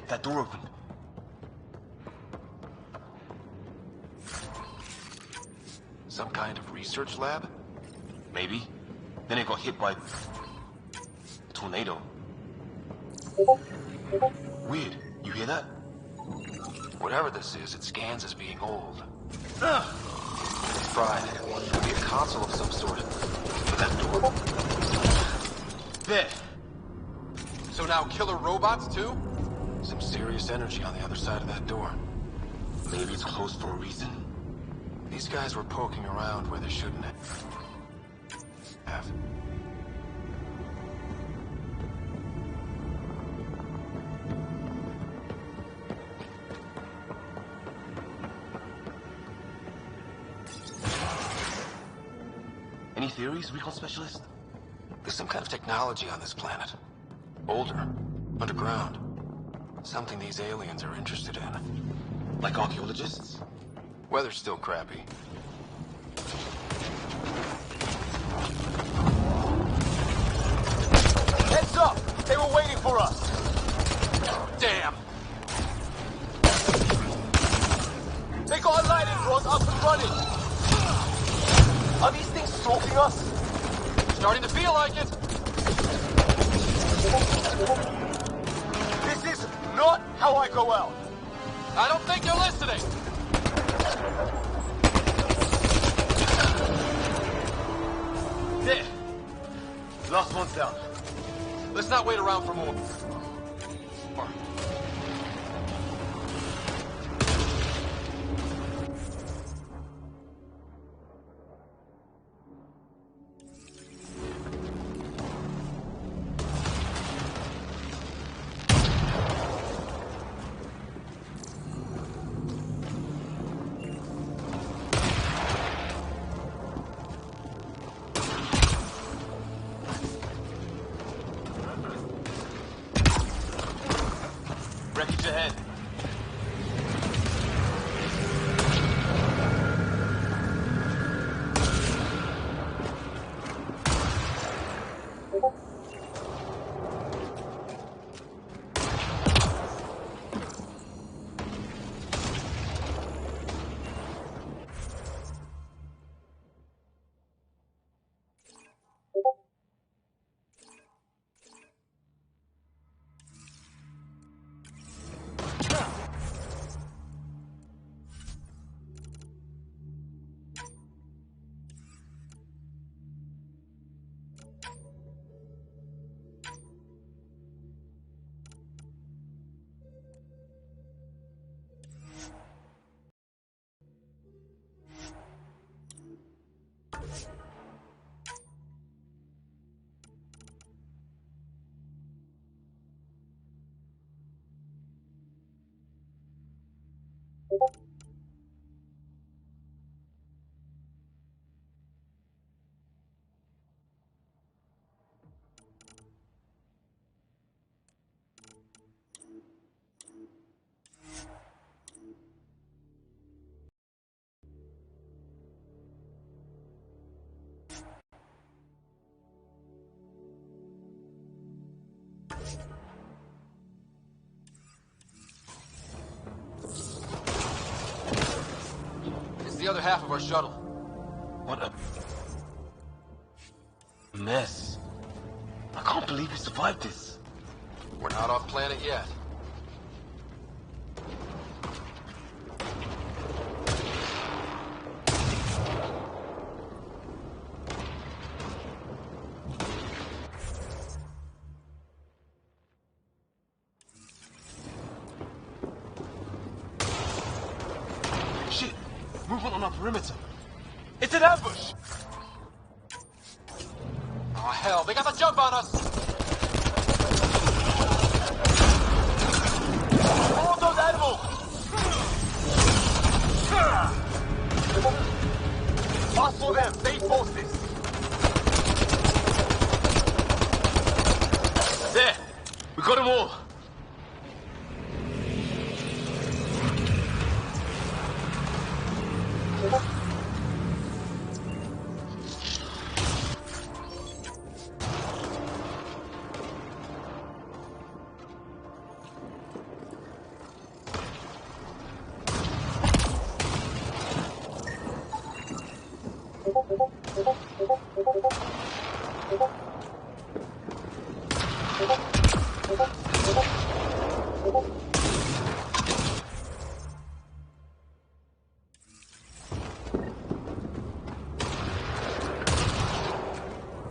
that door open. Some kind of research lab? Maybe. Then it got hit by a tornado. Weird. You hear that? Whatever this is, it scans as being old. It's fried. Could be a console of some sort. That door. There. So now killer robots too? Some serious energy on the other side of that door. Maybe it's closed for a reason. These guys were poking around where they shouldn't have. Any theories, recon specialist? There's some kind of technology on this planet. Older. Underground. Something these aliens are interested in. Like archaeologists? Weather's still crappy. Heads up! They were waiting for us! Damn! They got a lightning rod up and running! Are these things stalking us? Starting to feel like it! This is not how I go out! I don't think you're listening! There! Last one's down. Let's not wait around for more. Wreckage ahead. It's the other half of our shuttle. What a mess. I can't believe we survived this. We're not off planet yet. Shit! Movement on our perimeter. It's an ambush! Oh hell, they got the jump on us! Hold those animals! Pass for them, save forces! There! We got them all!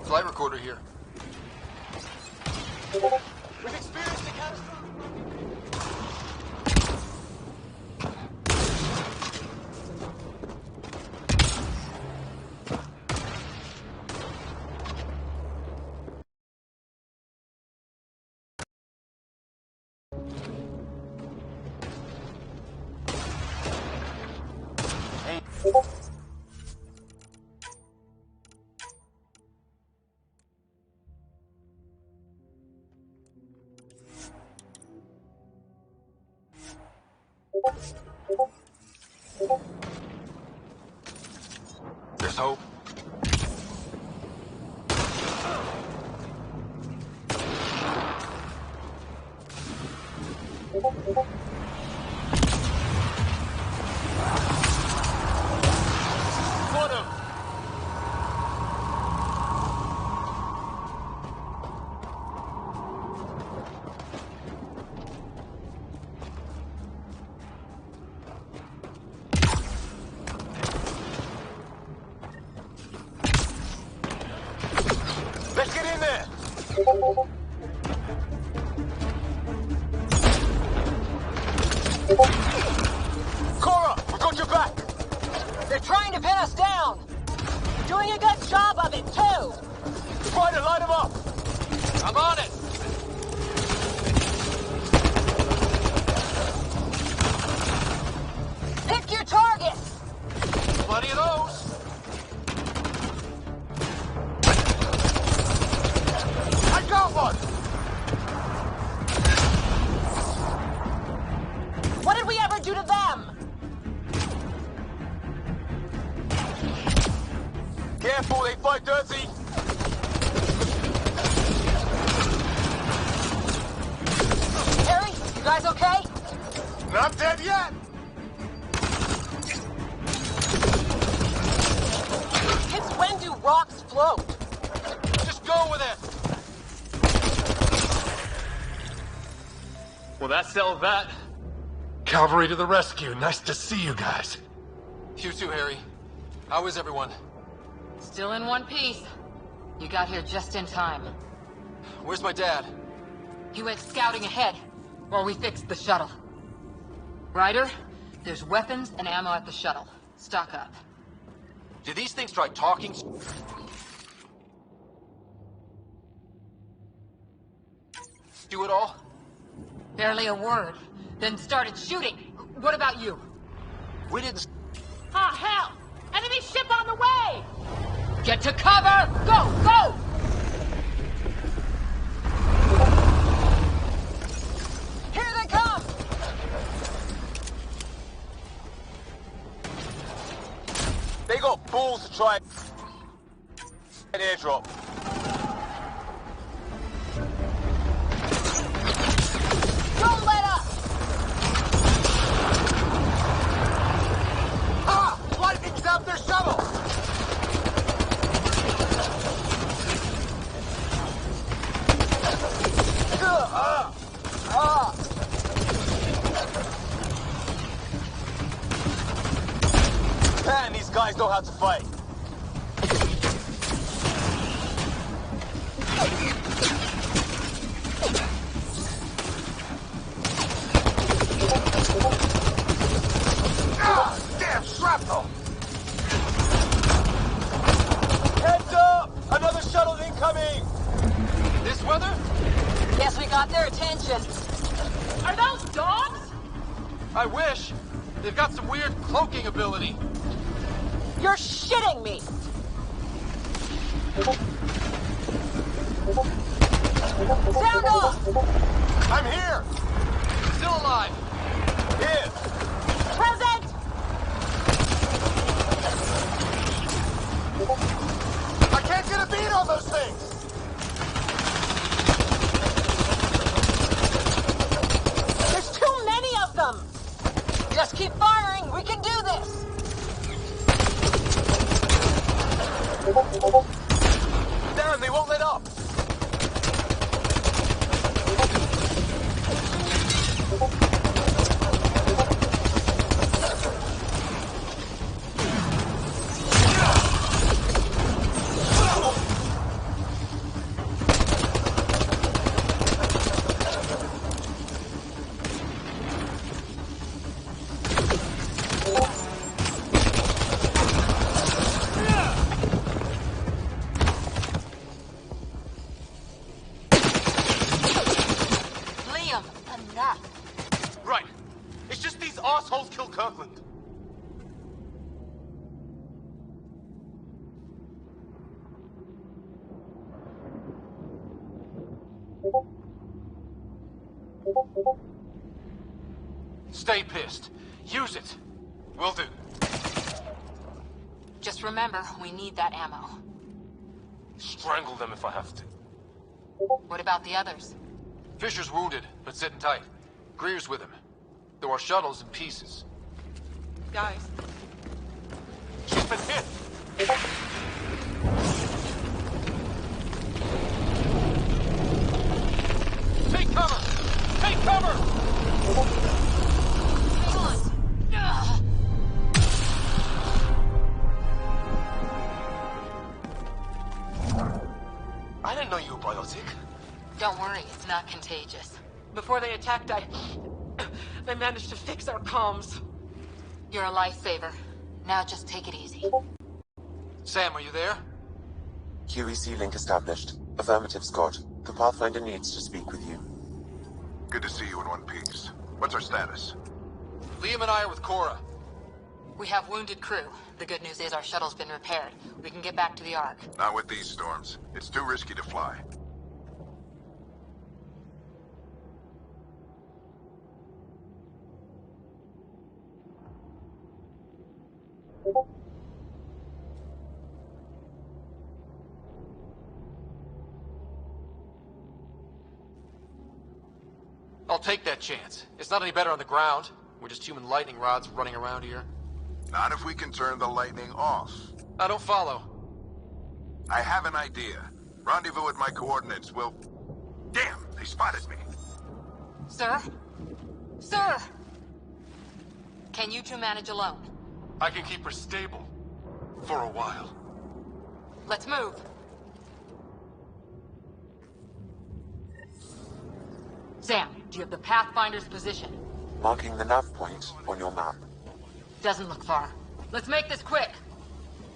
Flight recorder here. We've experienced a catastrophe. There's hope. Got him. Let's get in there. Cora, we got your back. They're trying to pin us down. Doing a good job of it, too. Try to light them up. I'm on it. Pick your targets. Plenty of those. I got one. What did we ever do to them? Careful, they fight dirty. Harry, you guys okay? Not dead yet. Since when do rocks float? Just go with it. Well, that settled that. Cavalry to the rescue. Nice to see you guys. You too, Harry. How is everyone? Still in one piece. You got here just in time. Where's my dad? He went scouting ahead while we fixed the shuttle. Ryder, there's weapons and ammo at the shuttle. Stock up. Did these things try talking? Do it all? Barely a word. Then started shooting. What about you? We didn't... Ah, hell! Enemy ship on the way! Get to cover! Go, go! Here they come! They got balls to try an airdrop. Don't let up! Ah! Lightning's out their shuttle! Man, these guys know how to fight. Ah, damn shrapnel! Heads up! Another shuttle incoming! This weather? Guess we got their attention. Are those dogs? I wish. They've got some weird cloaking ability. You're shitting me! Sound off! I'm here! Still alive. Here! Present! I can't get a beat on those things! There's too many of them! Just keep firing, we can do this! Enough. Right. It's just these assholes kill Kirkland. Stay pissed. Use it. Will do. Just remember, we need that ammo. Strangle them if I have to. What about the others? Fisher's wounded, but sitting tight. Greer's with him. Though our shuttle's in pieces. Guys, She's been hit. Take cover! Take cover! Hang on! Ugh. I didn't know you were biotic. Don't worry, it's not contagious. before they attacked, I managed to fix our comms. You're a lifesaver. Now just take it easy. Sam, are you there? QEC link established. Affirmative, Scott. The Pathfinder needs to speak with you. Good to see you in one piece. What's our status? Liam and I are with Cora. We have wounded crew. The good news is our shuttle's been repaired. We can get back to the Ark. Not with these storms. It's too risky to fly. I'll take that chance. It's not any better on the ground. We're just human lightning rods running around here. Not if we can turn the lightning off. I don't follow. I have an idea. Rendezvous at my coordinates. Will... Damn, they spotted me. Sir? Sir! Can you two manage alone? I can keep her stable. For a while. Let's move. Sam, do you have the Pathfinder's position? Marking the nav point on your map. Doesn't look far. Let's make this quick.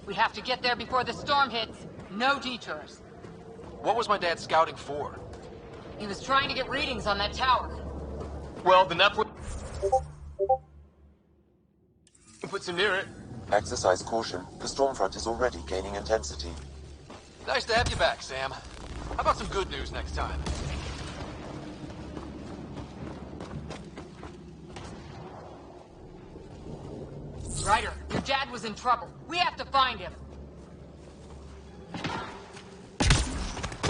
We have to get there before the storm hits. No detours. What was my dad scouting for? He was trying to get readings on that tower. Well, the net puts him near it. Exercise caution. The storm front is already gaining intensity. Nice to have you back, Sam. How about some good news next time? Ryder, your dad was in trouble. We have to find him.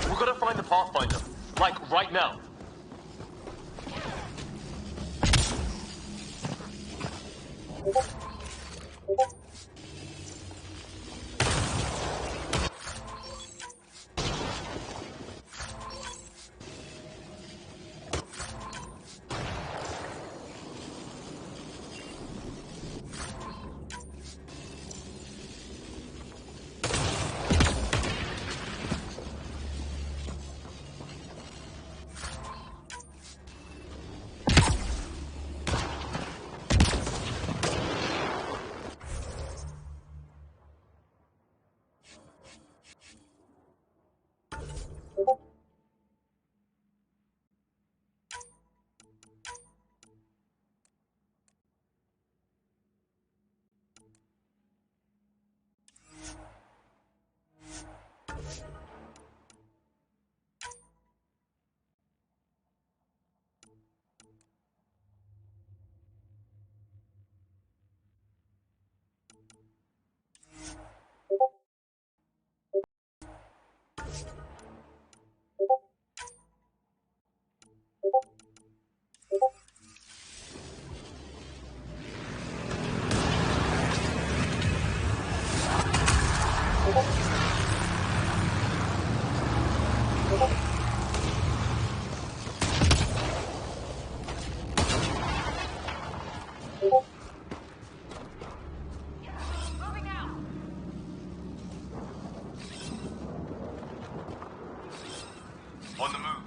We're gonna find the Pathfinder. Like, right now. On the move.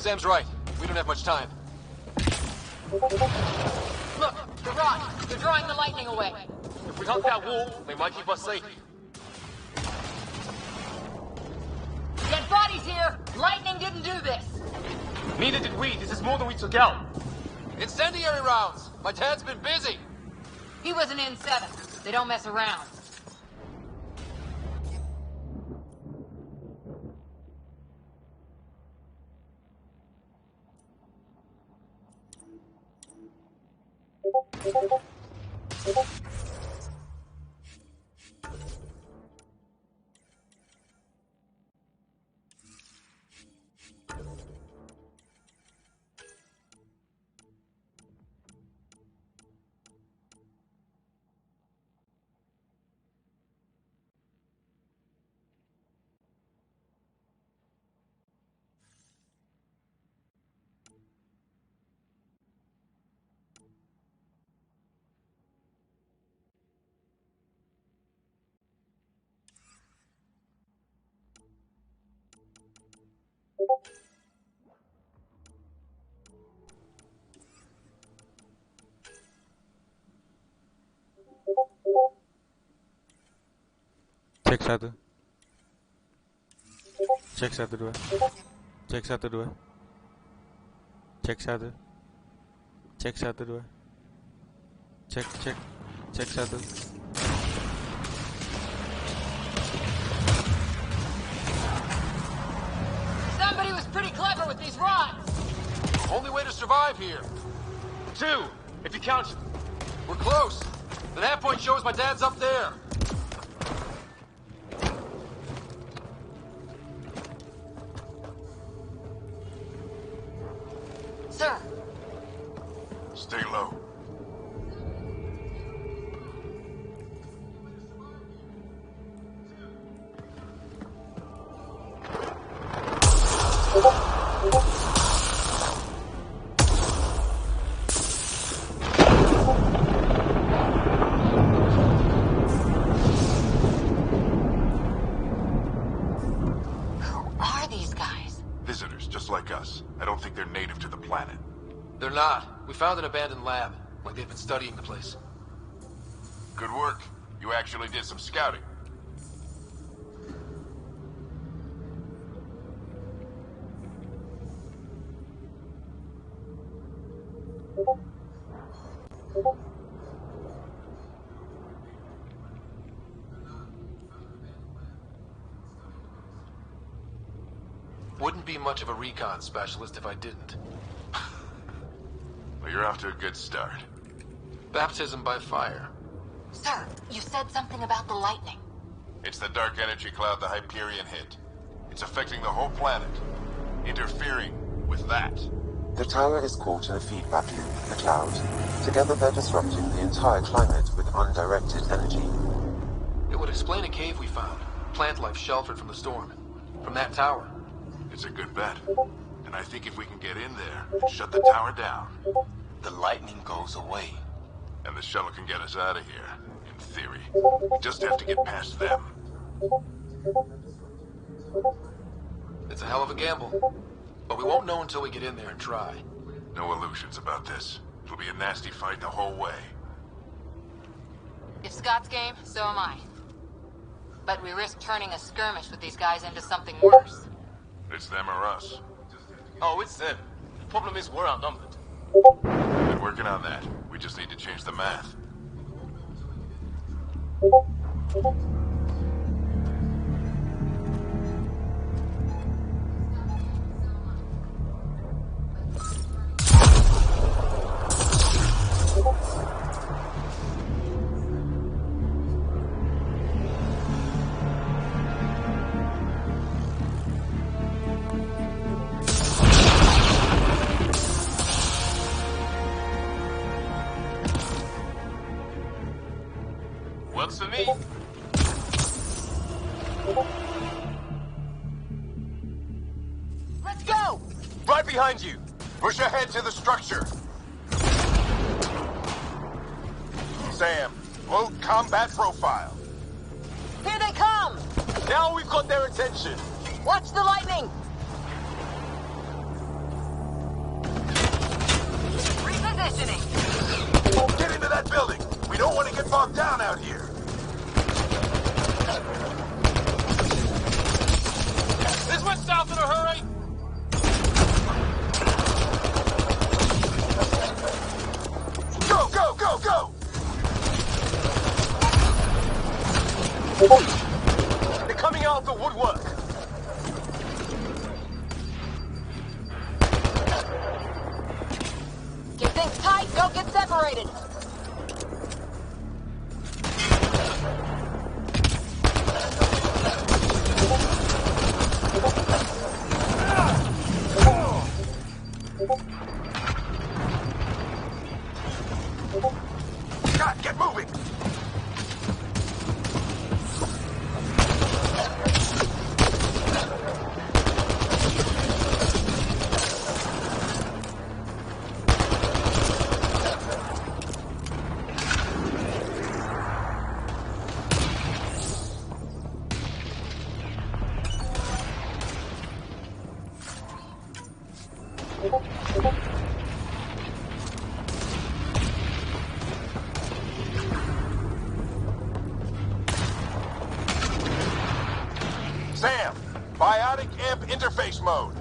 Sam's right. We don't have much time. Look, the rods. They're drawing the lightning away. If we hunt that wall, they might keep us safe. Dead bodies here! Lightning didn't do this! Neither did we. This is more than we took out. Incendiary rounds! My dad's been busy! He was an N7. They don't mess around. Cek satu. Cek satu dua. Cek satu dua. Cek satu. Cek satu dua. Cek cek. Cek satu. Somebody was pretty clever with these rods! Only way to survive here. 2, if you count. We're close. The nav point shows my dad's up there. Sir, Stay low. who are these guys? Visitors, just like us. I don't think they're native to the planet. They're not. We found an abandoned lab. Like they've been studying the place. Good work. You actually did some scouting. Wouldn't be much of a recon specialist if I didn't. Well, you're off to a good start. Baptism by fire. Sir, you said something about the lightning. It's the dark energy cloud the Hyperion hit. It's affecting the whole planet. Interfering with that. The tower is caught in a feedback loop, the cloud. Together they're disrupting the entire climate with undirected energy. It would explain a cave we found. Plant life sheltered from the storm. From that tower. It's a good bet. And I think if we can get in there and shut the tower down, The lightning goes away. and the shuttle can get us out of here, in theory. We just have to get past them. It's a hell of a gamble. But we won't know until we get in there and try. No illusions about this. It'll be a nasty fight the whole way. If Scott's game, so am I. But we risk turning a skirmish with these guys into something worse. It's them or us. Oh, it's them. The problem is we're outnumbered. Been working on that. We just need to change the math. Works for me. Let's go! Right behind you. Push ahead to the structure. Sam, low combat profile. Here they come! Now we've got their attention. Watch the lightning! calm down out here. This went south in a hurry. Go, go, go, go! They're coming out of the woodwork. Keep things tight, don't get separated. God, get moving! Sam, biotic amp interface mode.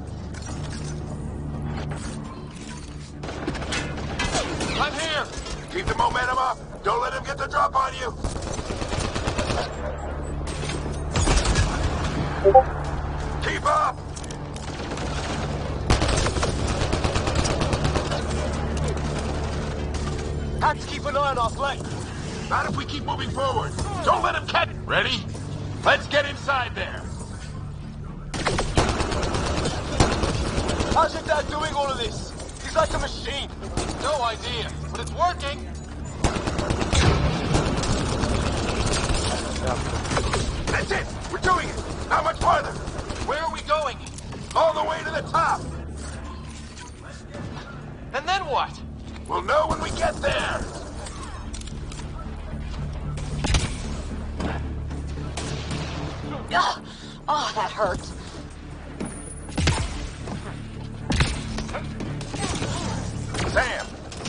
I'm here. Keep the momentum up. Don't let him get the drop on you. Keep up. Had to keep an eye on our flank. Not if we keep moving forward. Don't let him catch. Ready? Let's get inside there. How's your dad doing all of this? He's like a machine. No idea, but it's working. That's it. We're doing it. How much farther? Where are we going? All the way to the top. And then what? We'll know when we get there. Ugh. Oh, that hurts. Sam,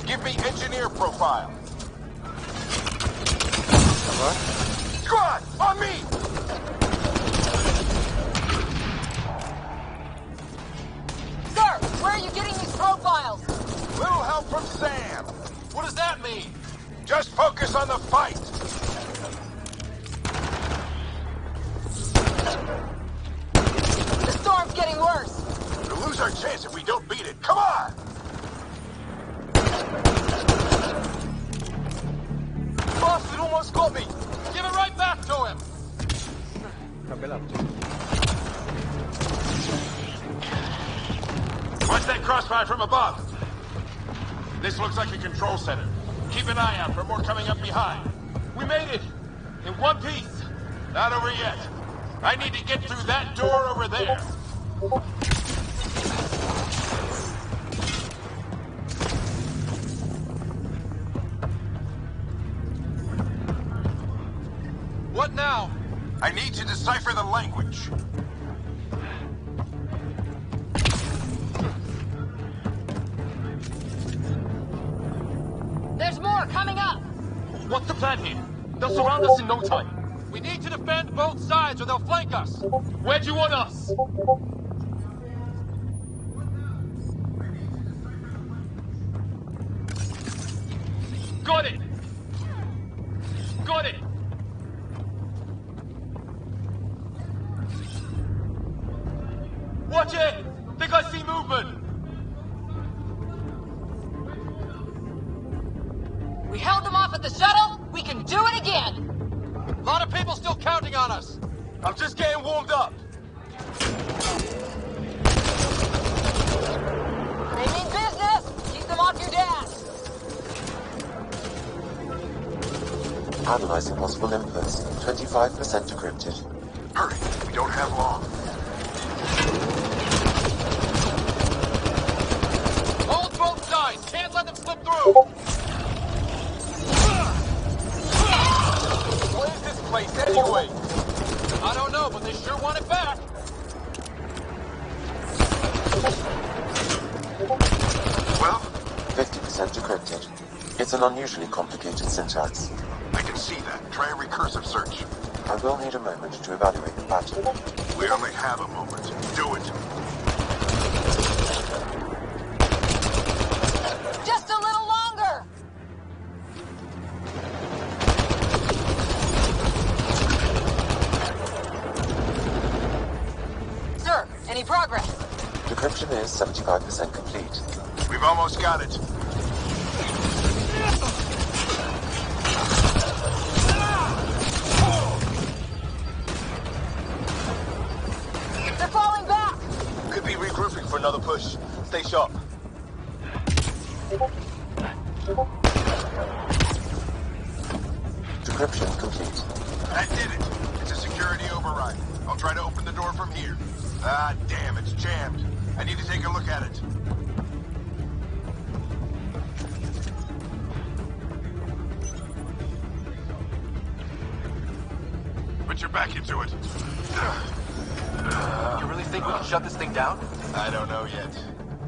give me engineer profile. Squad, on me! Sir, where are you getting these profiles? Little help from Sam. What does that mean? Just focus on the fight. The storm's getting worse. We'll lose our chance if we don't beat it. Come on! Bastard almost got me. Give it right back to him. Watch that crossfire from above. This looks like a control center. Keep an eye out for more coming up behind. We made it. In one piece. Not over yet. I need to get through that door over there. What now? I need to decipher the language. There's more coming up. What's the plan here? They'll surround us in no time. We need to defend both sides or they'll flank us. Where do you want us? Got it! Got it! Watch it! Think I see movement! We held them off at the shuttle. We can do it again. A lot of people still counting on us. I'm just getting warmed up. They mean business. Keep them off your dad. Analyzing possible inputs. 25% decrypted. Hurry, we don't have long. Hold both sides. Can't let them slip through. What is this place anyway? I don't know, but they sure want it back. Well, 50% decrypted. It's an unusually complicated syntax. I can see that. Try a recursive search. I will need a moment to evaluate the pattern. We only have a moment. Do it. Just a little longer! Sir, any progress? Decryption is 75% complete. We've almost got it. They're falling back! Could be regrouping for another push. Stay sharp. Decryption complete. That did it. It's a security override. I'll try to open the door from here. Ah, damn, it's jammed. I need to take a look at it. Put your back into it. You really think we can shut this thing down? I don't know yet.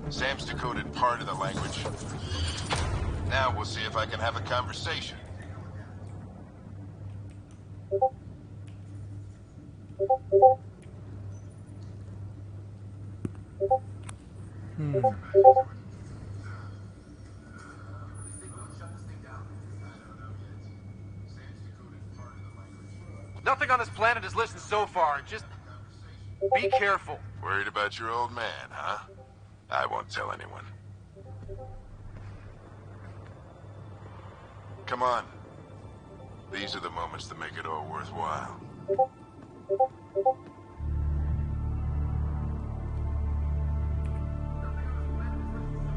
Sam's decoded part of the language. Now we'll see if I can have a conversation. Nothing on this planet has listened so far. Just be careful. Worried about your old man, huh? I won't tell anyone. Come on. These are the moments that make it all worthwhile.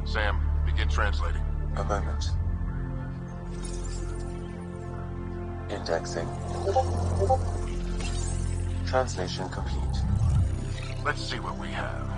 Sam, begin translating. A moment. Indexing. Translation complete. Let's see what we have.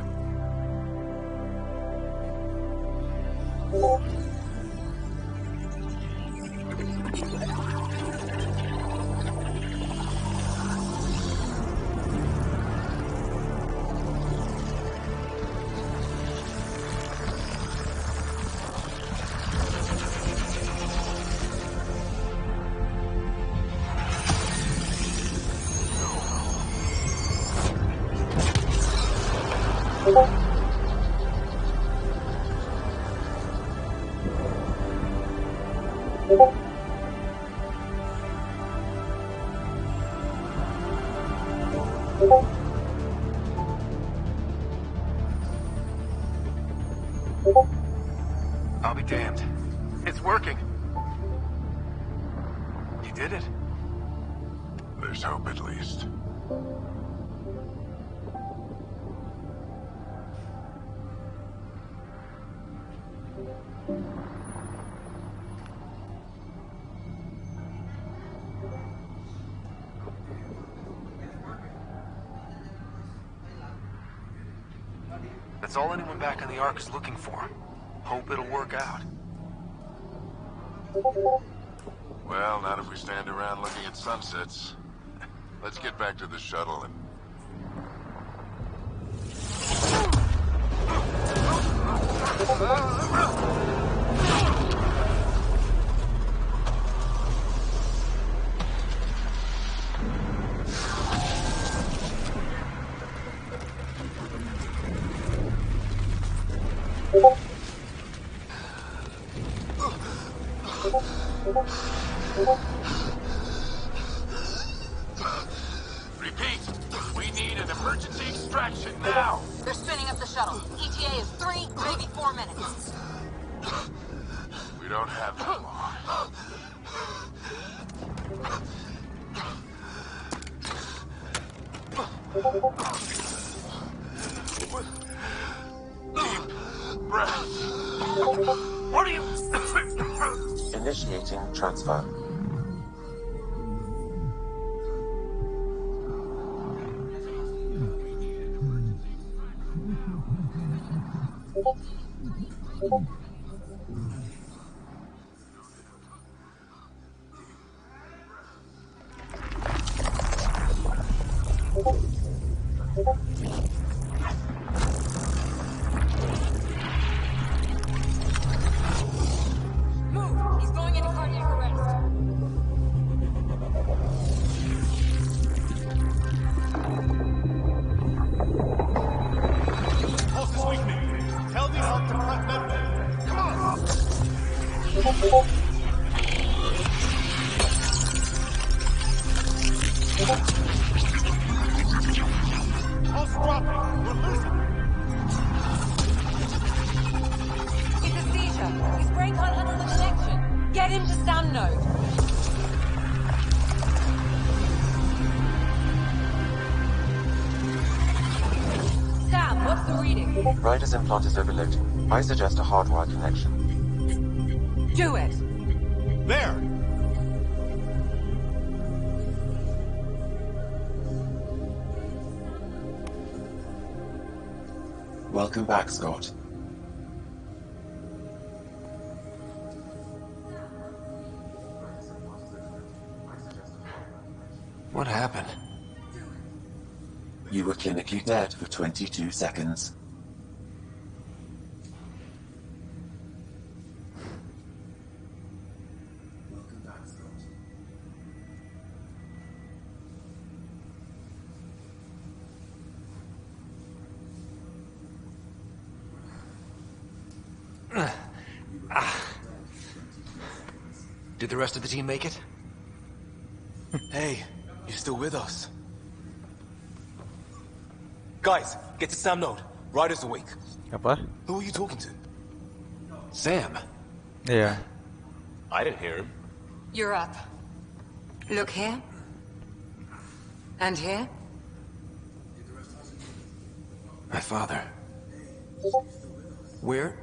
I'll be damned. It's working. You did it. There's hope at least. That's all anyone back in the Ark is looking for. Hope it'll work out. Well, not if we stand around looking at sunsets. Let's get back to the shuttle and... Repeat, we need an emergency extraction now. They're spinning up the shuttle. ETA is 3, maybe 4 minutes. We don't have that long. Deep breaths. What are you... Initiating transfer. Move! He's going into cardiac arrest. Tell the Ark to prep medbay. Come on! Pulse dropping. We're losing. It's a seizure. His brain can't handle the connection. Get him to Sam node. Sam, what's the reading? Ryder's implant is overloaded. I suggest a hardwire connection. Do it. There! Welcome back, Scott. What happened? You were clinically dead for 22 seconds. Did the rest of the team make it? Hey, you're still with us. Guys, get to Sam node. Ryder's awake. Apa? Who are you talking to? Sam. Iya. I didn't hear him. You're up. Look here. And here. My father. Where?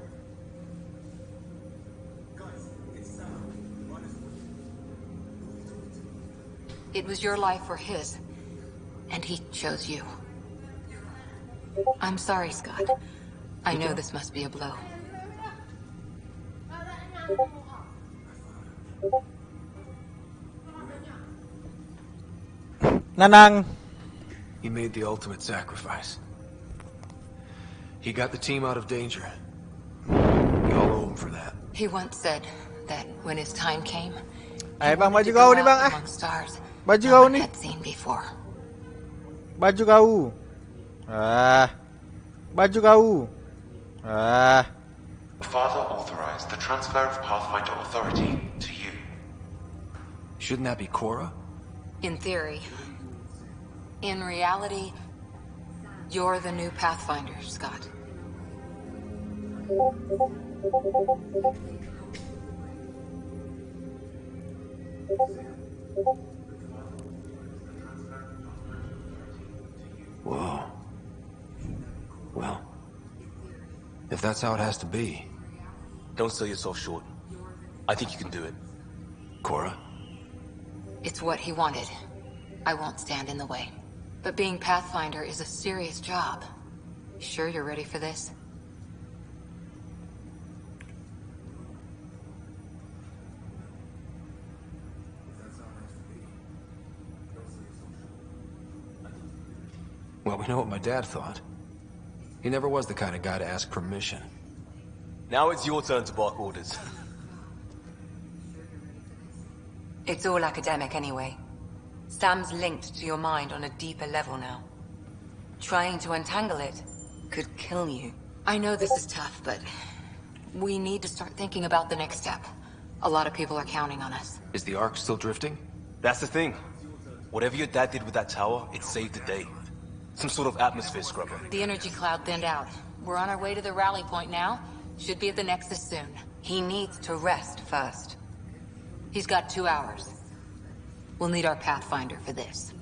It was your life or his, and he chose you. I'm sorry, Scott. I know this must be a blow. Nanang. He made the ultimate sacrifice. He got the team out of danger. We all owe him for that. He once said that when his time came, Ay, he bang, wanted baju to kau go ni, bang, out ah. among stars Baju no kau one ni. had seen before. Baju kau. Baju kau. Father authorized the transfer of Pathfinder authority to you. Shouldn't that be Cora? In theory. In reality, you're the new Pathfinder, Scott. Whoa. Well, if that's how it has to be. Don't sell yourself short. I think you can do it. Cora? It's what he wanted. I won't stand in the way. But being Pathfinder is a serious job. Sure you're ready for this? Well, we know what my dad thought. He never was the kind of guy to ask permission. Now it's your turn to bark orders. It's all academic anyway. Sam's linked to your mind on a deeper level now. Trying to untangle it could kill you. I know this is tough, but we need to start thinking about the next step. A lot of people are counting on us. Is the Ark still drifting? That's the thing. Whatever your dad did with that tower, it saved the day. Some sort of atmosphere scrubber. The energy cloud thinned out. We're on our way to the rally point now. Should be at the Nexus soon. He needs to rest first. He's got 2 hours. We'll need our Pathfinder for this.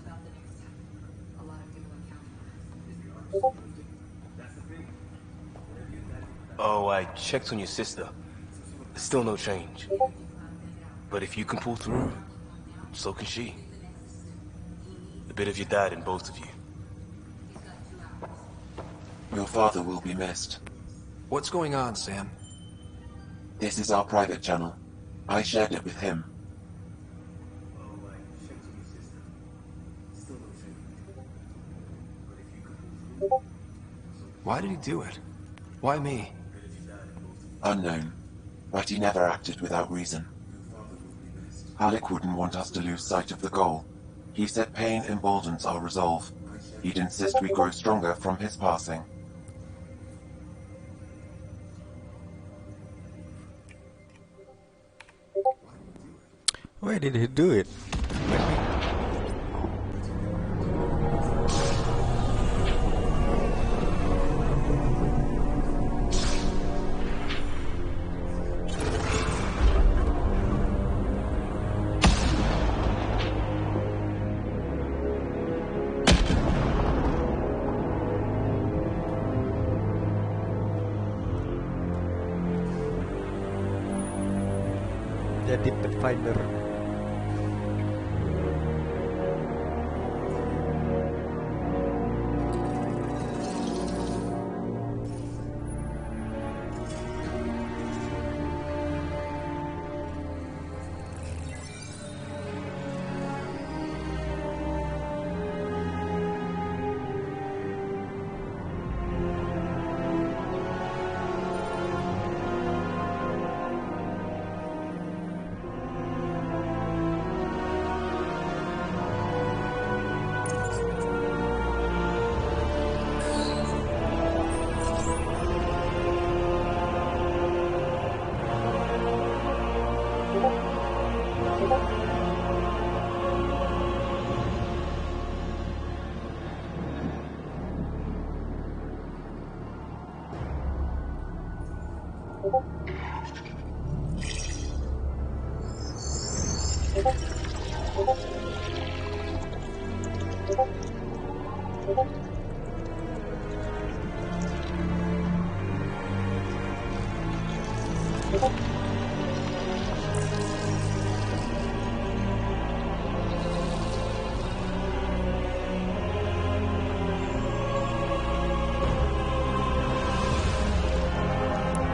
Oh, I checked on your sister. There's still no change. But if you can pull through, so can she. A bit of your dad in both of you. Your father will be missed. What's going on, Sam? This is our private channel. I shared it with him. Why did he do it? Why me? Unknown, but he never acted without reason. Alec wouldn't want us to lose sight of the goal. He said pain emboldens our resolve. He'd insist we grow stronger from his passing. Why did he do it? Jadi Pathfinder.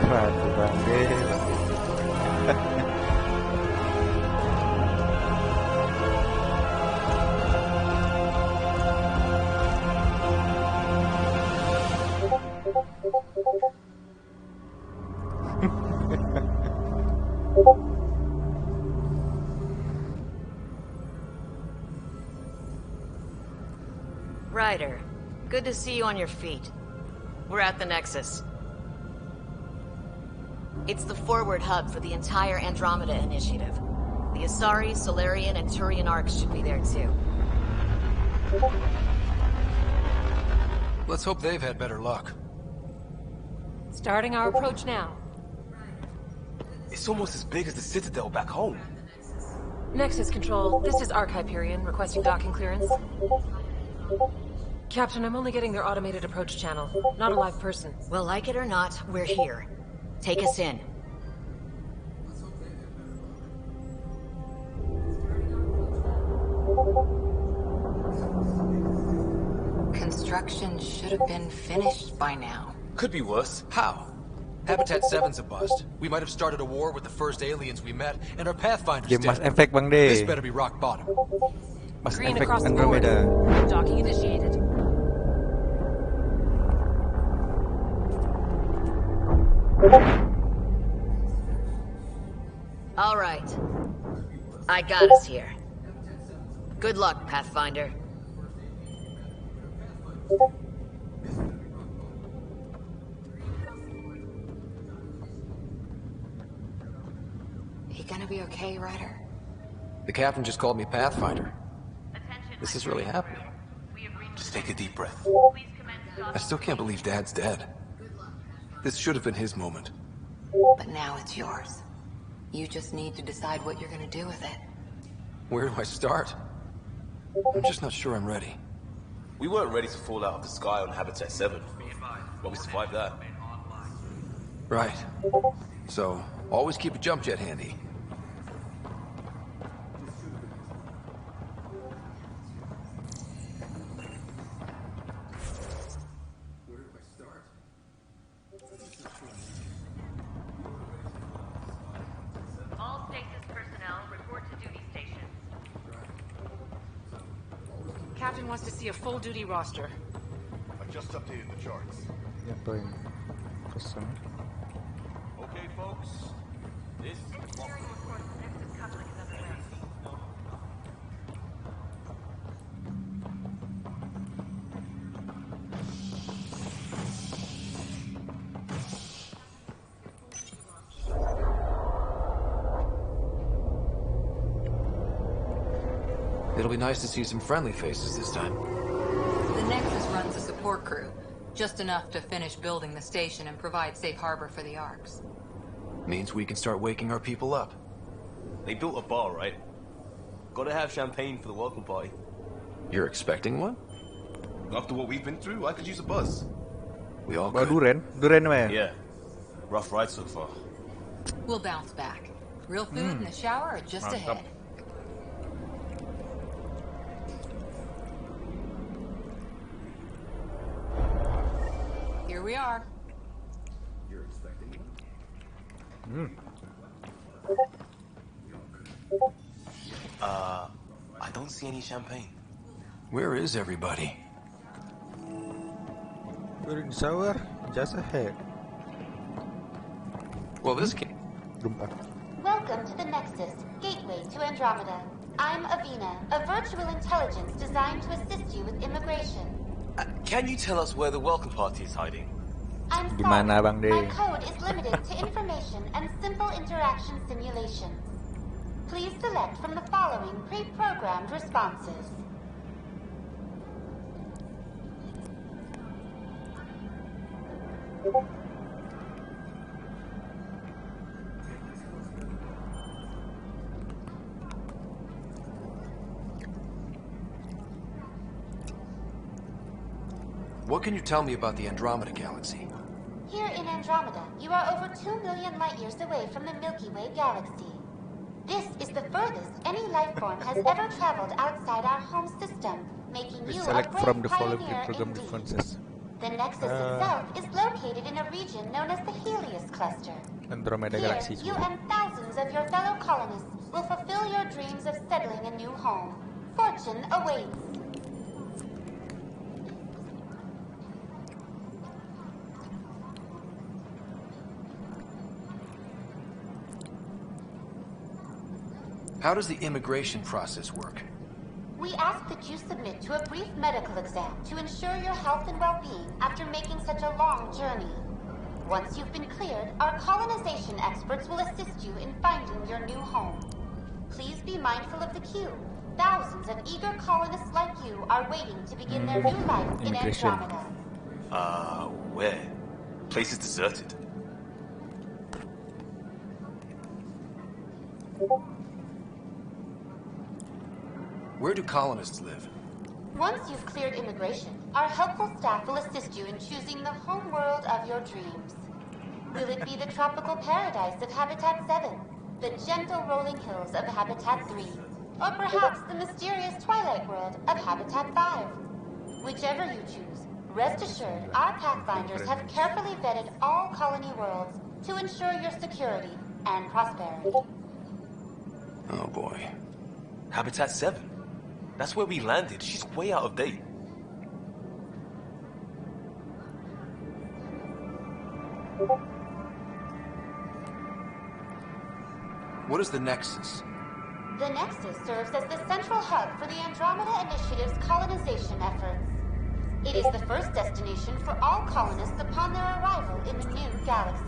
Keren banget. Ryder, good to see you on your feet. We're at the Nexus. It's the forward hub for the entire Andromeda Initiative. The Asari, Solarian, and Turian arcs should be there too. Let's hope they've had better luck. Starting our approach now. It's almost as big as the Citadel back home. Nexus Control, this is Arc Hyperion, requesting docking clearance. Captain, I'm only getting their automated approach channel, not a live person. Well, like it or not, we're here. Take us in. Construction should have been finished by now. Could be worse. How? Habitat 7's a bust. We might have started a war with the first aliens we met, and our Pathfinder's Game Mass dead. Effect Bang De. This better be rock bottom. Mass Green Effect across the board. Andromeda. Docking initiated. All right. I got us here. Good luck, Pathfinder. You gonna be okay, Ryder? The captain just called me Pathfinder. This is really happening. Just take a deep breath. I still can't believe Dad's dead. This should have been his moment. But now it's yours. You just need to decide what you're gonna do with it. Where do I start? I'm just not sure I'm ready. We weren't ready to fall out of the sky on Habitat 7, but we survived that. Right. So, always keep a jump jet handy. All stasis personnel report to duty stations. Captain wants to see a full-duty roster. I just updated the charts. Apa yang pesan? Okay, folks. This is It'll be nice to see some friendly faces this time. The Nexus runs a support crew. Just enough to finish building the station and provide safe harbor for the Arks. Means we can start waking our people up. They built a bar, right? Gotta have champagne for the welcome party. You're expecting one? After what we've been through, I could use a buzz. We all Bawa could. Duren mah ya? Yeah. Rough ride so far. We'll bounce back. Real food and a shower are just Mantap. ahead. Here we are. You're expecting one? I don't see any champagne. Where is everybody? We're in shower, just ahead. Well, this can... Welcome to the Nexus, gateway to Andromeda. I'm Avina, a virtual intelligence designed to assist you with immigration. Can you tell us where the welcome party is hiding? I'm sorry, Gimana, Bang De? my code is limited to information and simple interaction simulations. Please select from the following pre-programmed responses. What can you tell me about the Andromeda Galaxy? Here in Andromeda, you are over 2 million light-years away from the Milky Way galaxy. This is the furthest any life form has ever traveled outside our home system, making We you a select great from the following pioneer program indeed. differences. The Nexus itself is located in a region known as the Helios Cluster. Andromeda Here, Galaxy. you and thousands of your fellow colonists will fulfill your dreams of settling a new home. Fortune awaits. How does the immigration process work? We ask that you submit to a brief medical exam to ensure your health and well-being after making such a long journey. Once you've been cleared, our colonization experts will assist you in finding your new home. Please be mindful of the queue. Thousands of eager colonists like you are waiting to begin their new life in Immigration. Andromeda. Where? Place is deserted. Where do colonists live? Once you've cleared immigration, our helpful staff will assist you in choosing the home world of your dreams. Will it be the tropical paradise of Habitat 7, the gentle rolling hills of Habitat 3, or perhaps the mysterious twilight world of Habitat 5? Whichever you choose, rest assured our Pathfinders have carefully vetted all colony worlds to ensure your security and prosperity. Oh boy. Habitat 7. That's where we landed. She's way out of date. What is the Nexus? The Nexus serves as the central hub for the Andromeda Initiative's colonization efforts. It is the first destination for all colonists upon their arrival in the new galaxy.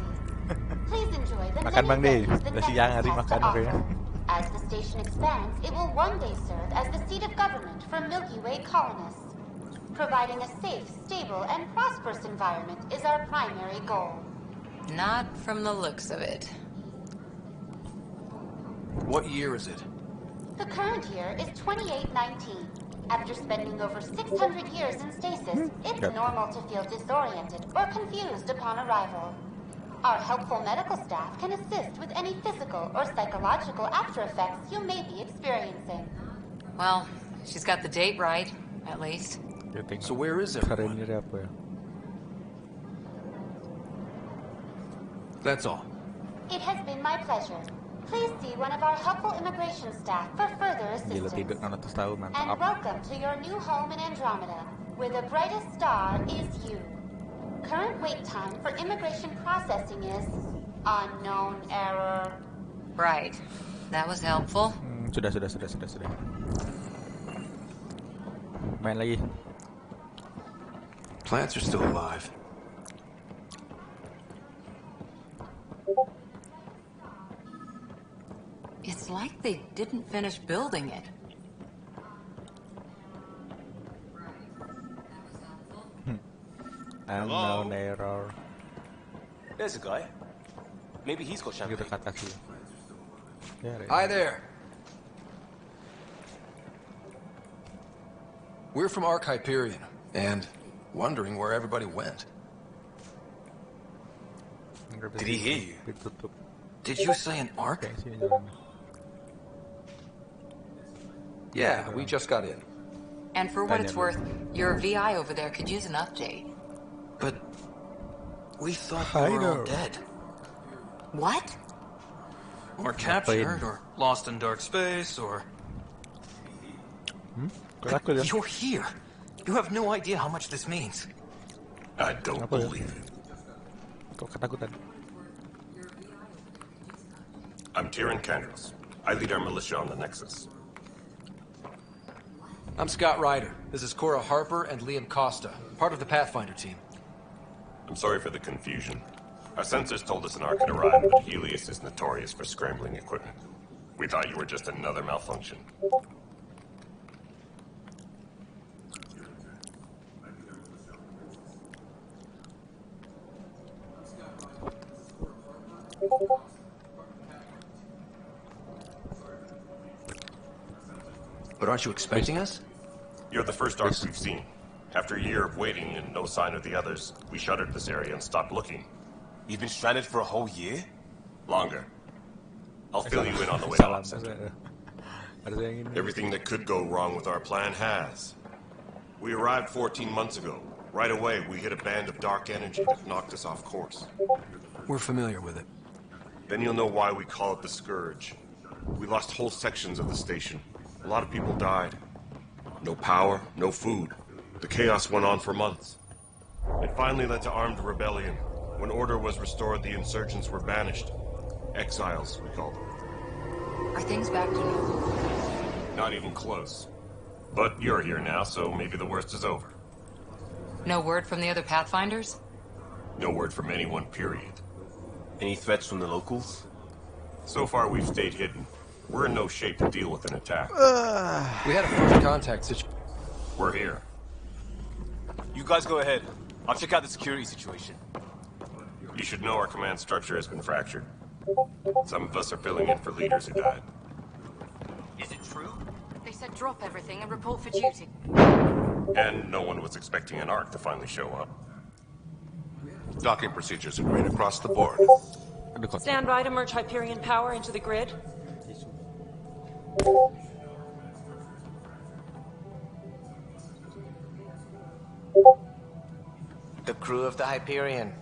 Please enjoy the Makan, Bang De. many venues the Udah Nexus siang has hari to makan offer. kayaknya. As the station expands, it will one day serve as the seat of government for Milky Way colonists. Providing a safe, stable, and prosperous environment is our primary goal. Not from the looks of it. What year is it? The current year is 2819. After spending over 600 years in stasis, it's normal to feel disoriented or confused upon arrival. Our helpful medical staff can assist with any physical or psychological after effects you may be experiencing. Well, she's got the date right, at least. So where is everyone? Karirnya apa ya? That's all. It has been my pleasure. Please see one of our helpful immigration staff for further Gila tidur assistance. 600 tahun, And mantap. welcome to your new home in Andromeda, where the brightest star is you. Current wait time for immigration processing is unknown error. Right. That was helpful. Sudah. Main lagi. Plants are still alive. It's like they didn't finish building it. Unknown error. There's a guy. Maybe he's got champagne. Gitu kata sih. Hi there. We're from Ark Hyperion, and wondering where everybody went. Did he hear you? Did you say an Ark? Yeah, we just got in. And for what it's worth, your VI over there could use an update. But we thought we were all dead. What? Or captured, or lost in dark space, or... You're here. You have no idea how much this means. I don't believe it. Kok ketakutan? I'm Tyrion Candros. I lead our militia on the Nexus. I'm Scott Ryder. This is Cora Harper and Liam Costa, part of the Pathfinder team. I'm sorry for the confusion. Our sensors told us an Ark had arrived, but Helios is notorious for scrambling equipment. We thought you were just another malfunction. But aren't you expecting us? You're the first Ark we've seen. After a year of waiting and no sign of the others, we shuttered this area and stopped looking. You've been stranded for a whole year? Longer. I'll fill you in on the way out, Senator. Everything that could go wrong with our plan has. We arrived 14 months ago. Right away, we hit a band of dark energy that knocked us off course. We're familiar with it. Then you'll know why we call it the Scourge. We lost whole sections of the station. A lot of people died. No power, no food. The chaos went on for months. It finally led to armed rebellion. When order was restored, the insurgents were banished. Exiles, we call them. Are things back to normal? Not even close. But you're here now, so maybe the worst is over. No word from the other Pathfinders? No word from anyone, period. Any threats from the locals? So far, we've stayed hidden. We're in no shape to deal with an attack. We had a first contact situation. We're here. You guys go ahead. I'll check out the security situation. You should know our command structure has been fractured. Some of us are filling in for leaders who died. Is it true? They said drop everything and report for duty. And no one was expecting an Ark to finally show up. Docking procedures are great across the board. Stand by to merge Hyperion power into the grid. The crew of the Hyperion.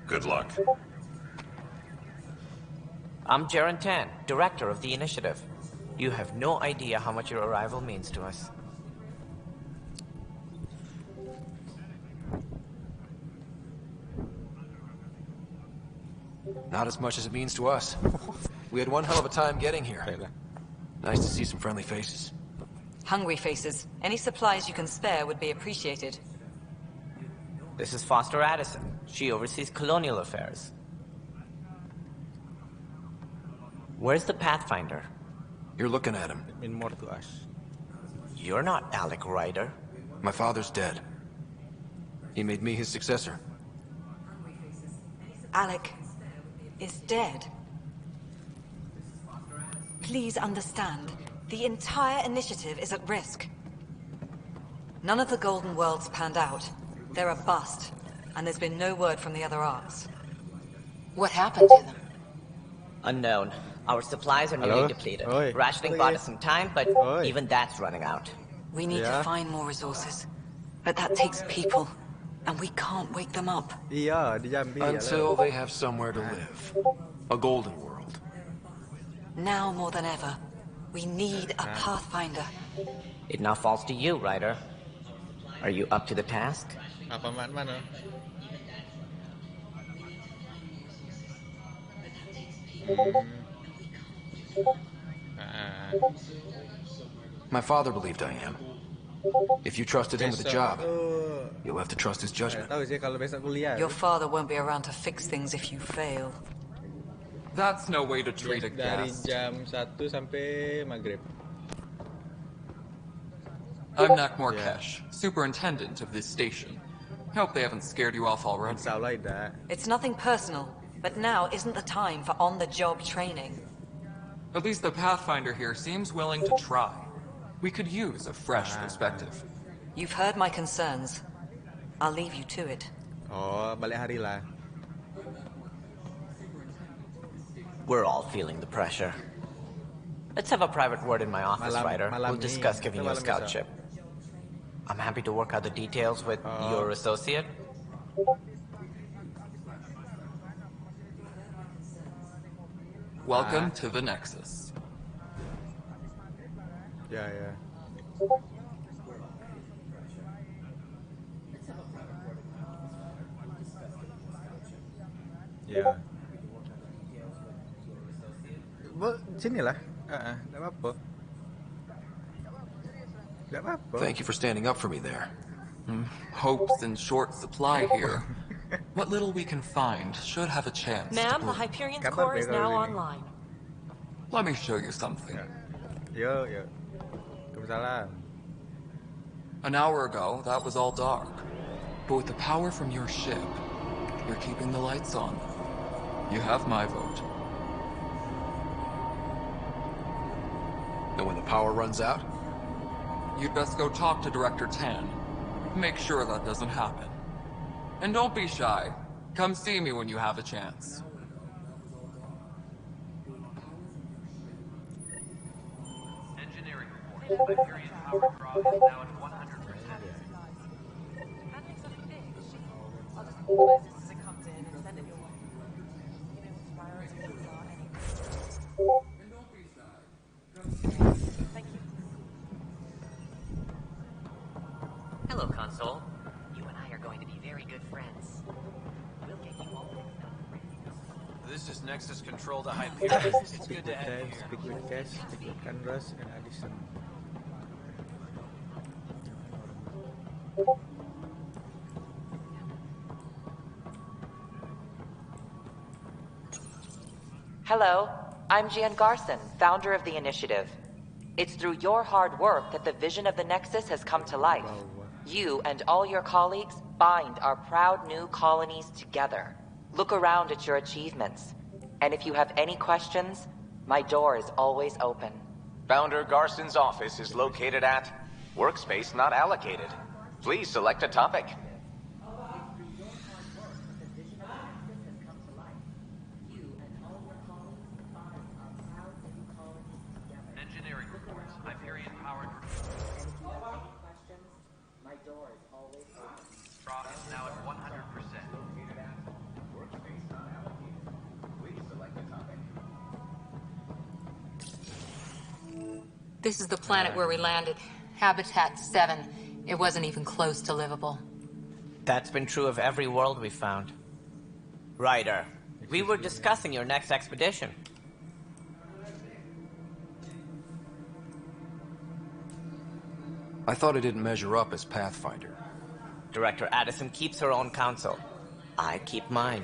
Good luck. I'm Jaren Tan, director of the initiative. You have no idea how much your arrival means to us. Not as much as it means to us. We had one hell of a time getting here. Nice to see some friendly faces. Hungry faces. Any supplies you can spare would be appreciated. This is Foster Addison. She oversees colonial affairs. Where's the Pathfinder? You're looking at him. Mean more to us. You're not Alec Ryder. My father's dead. He made me his successor. Alec is dead. Please understand, the entire initiative is at risk. None of the Golden Worlds panned out. They're a bust, and there's been no word from the other arcs. What happened to them? Unknown. Our supplies are nearly depleted. Rationing bought us some time, but even that's running out. We need to find more resources. But that takes people, and we can't wake them up. Until they have somewhere to live. A golden world. Now more than ever, we need a Pathfinder. It now falls to you, Ryder. Are you up to the task? Apa mana? My father believed I am. If you trusted him with the job, you'll have to trust his judgment. Your father won't be around to fix things if you fail. That's no way to treat a Dari guest. jam 1 sampai maghrib. I'm Nak Morkesh, superintendent of this station. Hope they haven't scared you off already. It's nothing personal, but now isn't the time for on-the-job training. At least the Pathfinder here seems willing to try. We could use a fresh perspective. You've heard my concerns. I'll leave you to it. Oh, balik hari lah. We're all feeling the pressure. Let's have a private word in my office, Ryder. We'll discuss giving you a scout ship. I'm happy to work out the details with your associate. Welcome to the Nexus. Yeah. Ya. Sinilah. Enggak apa-apa. Enggak apa-apa. Thank you for standing up for me there. Hope's in short supply here. What little we can find should have a chance. Ma'am, the Hyperion's core is now online. Let me show you something. Yo. Waalaikumsalam. An hour ago, that was all dark. But with the power from your ship, you're keeping the lights on. You have my vote. And when the power runs out? You'd best go talk to Director Tan. Make sure that doesn't happen. And don't be shy. Come see me when you have a chance. Engineering report. Hyperion power draw is now at 100%. Hello, Console. You and I are going to be very good friends. We'll get you all fixed up. This is Nexus Control to Hyperion. It's good to have you here. Speak with Cash, speak with Canvas, and Addison. Hello, I'm Jan Garson, founder of the initiative. It's through your hard work that the vision of the Nexus has come to life. You and all your colleagues bind our proud new colonies together. Look around at your achievements. And if you have any questions, my door is always open. Founder Garson's office is located at Workspace Not Allocated. Please select a topic. Engineering reports. Hyperion powered. My door is always open. Draw is now at 100%. Workspace Not Allocated. Please select a topic. This is the planet where we landed. Habitat 7. It wasn't even close to livable. That's been true of every world we found. Ryder, we were discussing your next expedition. I thought I didn't measure up as Pathfinder. Director Addison keeps her own counsel. I keep mine.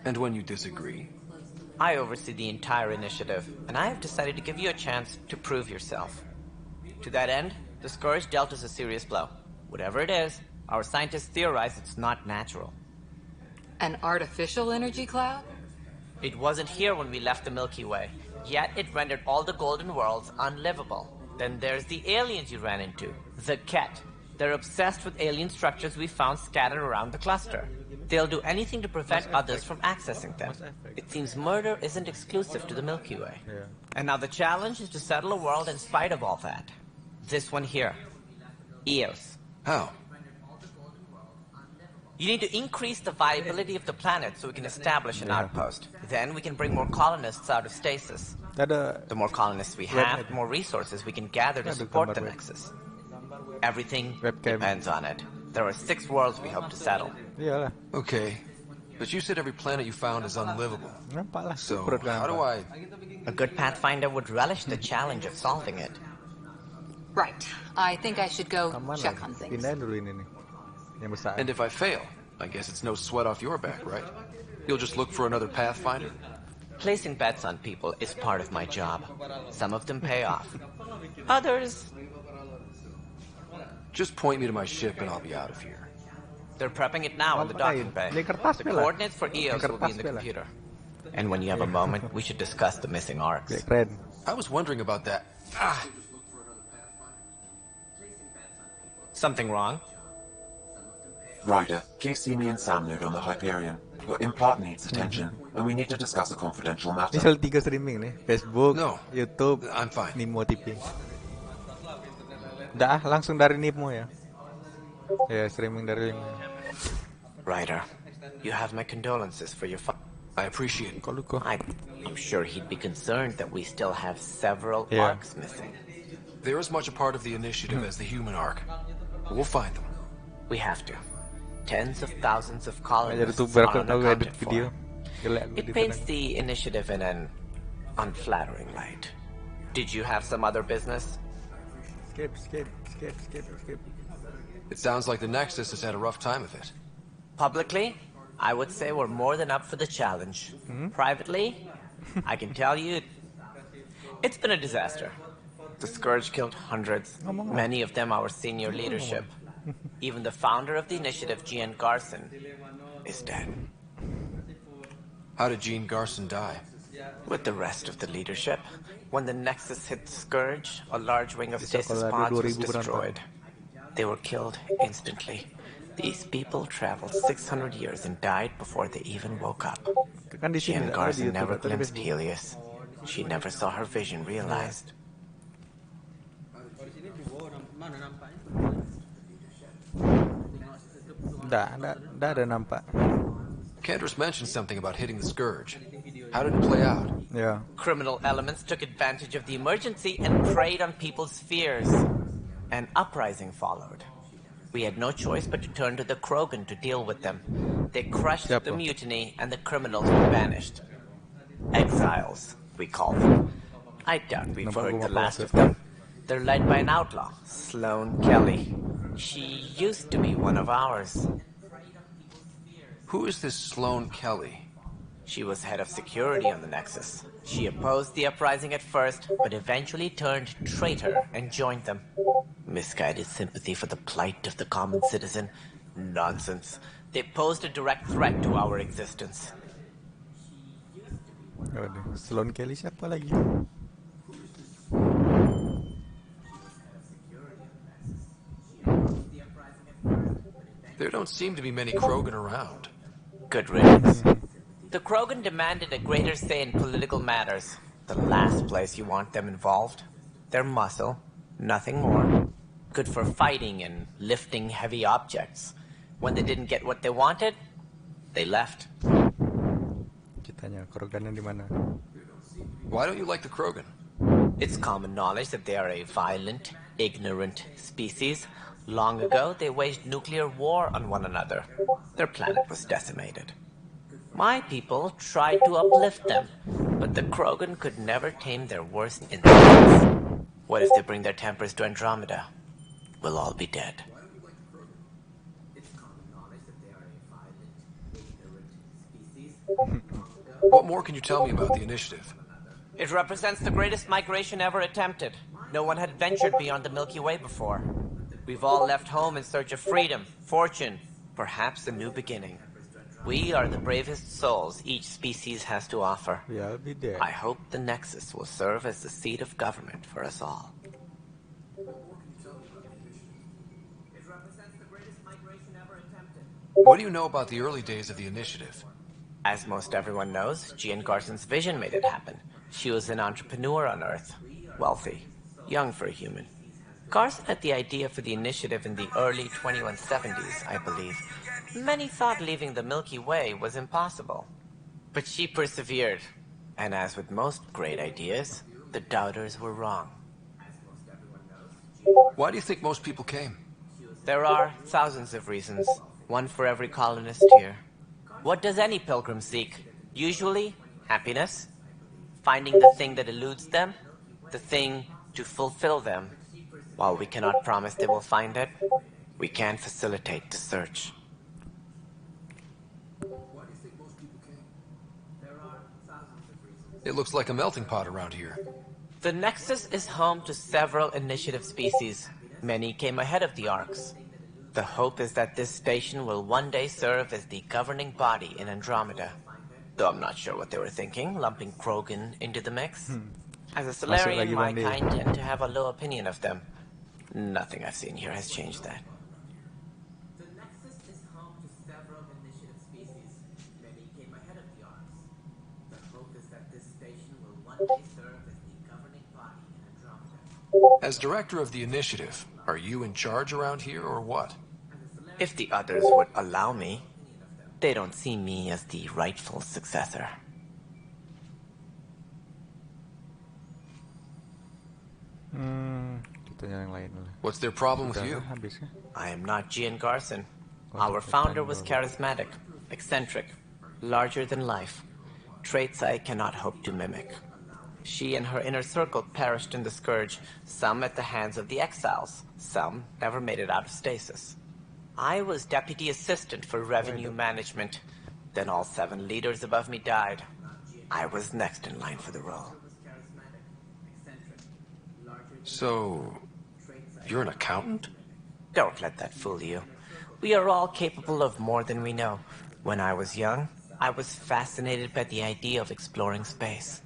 And when you disagree? I oversee the entire initiative, and I have decided to give you a chance to prove yourself. To that end, the Scourge dealt us a serious blow. Whatever it is, our scientists theorize it's not natural. An artificial energy cloud? It wasn't here when we left the Milky Way, yet it rendered all the golden worlds unlivable. Then there's the aliens you ran into, the Ket. They're obsessed with alien structures we found scattered around the cluster. They'll do anything to prevent others from accessing them. It seems murder isn't exclusive to the Milky Way. And now the challenge is to settle a world in spite of all that. This one here. Eos. How? You need to increase the viability of the planet so we can establish an outpost. Then we can bring more colonists out of stasis. The more colonists we have, the more resources we can gather to support the Nexus. Everything depends on it. There are 6 worlds we hope to settle. Okay, but you said every planet you found is unlivable. So, how do I... A good Pathfinder would relish the challenge of solving it. Right. I think I should go check on things. And if I fail, I guess it's no sweat off your back, right? You'll just look for another Pathfinder? Placing bets on people is part of my job. Some of them pay off. Others... Just point me to my ship and I'll be out of here. They're prepping it now in the docking bay. The coordinates for EOS will be in the computer. And when you have a moment, we should discuss the missing arcs. I was wondering about that. Something wrong? Ryder, please see me and Sam Node on the Hyperion. Your implant needs attention, and we need to discuss a confidential matter. Ini soal 3 streaming nih, Facebook, No, YouTube, I'm fine. Nimo TV. Udah, langsung dari Nimo ya. Ya, streaming dari Nimo. Ryder, you have my condolences for your I appreciate it. I'm sure he'd be concerned that we still have several arcs missing. They're as much a part of the initiative as the human arc. We'll find them. We have to. Tens of thousands of colonists are unaccounted for. It paints the initiative in an unflattering light. Did you have some other business? Skip. It sounds like the Nexus has had a rough time of it. Publicly, I would say we're more than up for the challenge. Privately, I can tell you, it's been a disaster. The Scourge killed hundreds, many of them our senior leadership. Even the founder of the initiative, Gian Garson, is dead. How did Gian Garson die? With the rest of the leadership. When the Nexus hit the Scourge, a large wing of stasis pods was destroyed. They were killed instantly. These people traveled 600 years and died before they even woke up. Gian Garson never glimpsed Helios. She never saw her vision realized. Dah ada nampak. Cantor's mentioned something about hitting the Scourge. How did it play out? Yeah. Criminal elements took advantage of the emergency and preyed on people's fears. An uprising followed. We had no choice but to turn to the Krogan to deal with them. They crushed the mutiny and the criminals were banished. Exiles, we call them. I doubt we've heard the last of them. They're led by an outlaw, Sloane Kelly. She used to be one of ours. Who is this Sloane Kelly? She was head of security on the Nexus. She opposed the uprising at first, but eventually turned traitor and joined them. Misguided sympathy for the plight of the common citizen? Nonsense. They posed a direct threat to our existence. Sloane Kelly siapa lagi? There don't seem to be many Krogan around. Good riddance. The Krogan demanded a greater say in political matters. The last place you want them involved. Their muscle, nothing more. Good for fighting and lifting heavy objects. When they didn't get what they wanted, they left. Ceritanya Krogan di mana? Why don't you like the Krogan? It's common knowledge that they are a violent, ignorant species. Long ago, they waged nuclear war on one another. Their planet was decimated. My people tried to uplift them, but the Krogan could never tame their worst instincts. What if they bring their tempers to Andromeda? We'll all be dead. What more can you tell me about the initiative? It represents the greatest migration ever attempted. No one had ventured beyond the Milky Way before. We've all left home in search of freedom, fortune, perhaps a new beginning. We are the bravest souls each species has to offer. Yeah, I'll be there. I hope the Nexus will serve as the seat of government for us all. What do you know about the early days of the initiative? As most everyone knows, Gian Garson's vision made it happen. She was an entrepreneur on Earth, wealthy, young for a human. Garson had the idea for the initiative in the early 2170s, I believe. Many thought leaving the Milky Way was impossible. But she persevered. And as with most great ideas, the doubters were wrong. Why do you think most people came? There are thousands of reasons, one for every colonist here. What does any pilgrim seek? Usually, happiness. Finding the thing that eludes them, the thing to fulfill them. While we cannot promise they will find it, we can facilitate the search. It looks like a melting pot around here. The Nexus is home to several initiative species. Many came ahead of the Arcs. The hope is that this station will one day serve as the governing body in Andromeda. Though I'm not sure what they were thinking, lumping Krogan into the mix. As a Solarian, my kind tend to have a low opinion of them. Nothing I've seen here has changed that. The Nexus is home to several initiative species. Many came ahead of the Arks. The hope is that this station will one day serve as the governing body in Andromeda. As director of the initiative, are you in charge around here or what? If the others would allow me, they don't see me as the rightful successor. What's their problem with you? I am not Gian Garson. Our founder was charismatic, eccentric, larger than life. Traits I cannot hope to mimic. She and her inner circle perished in the Scourge, some at the hands of the Exiles, some never made it out of stasis. I was deputy assistant for revenue management. Then all 7 leaders above me died. I was next in line for the role. So, you're an accountant? Don't let that fool you. We are all capable of more than we know. When I was young, I was fascinated by the idea of exploring space.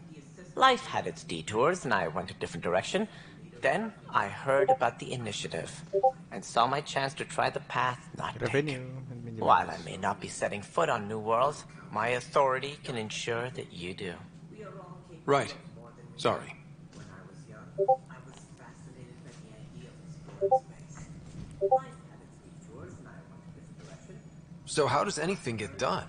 Life had its detours, and I went a different direction. Then I heard about the initiative, and saw my chance to try the path not taken. While I may not be setting foot on new worlds, my authority can ensure that you do. Right. Sorry. So how does anything get done?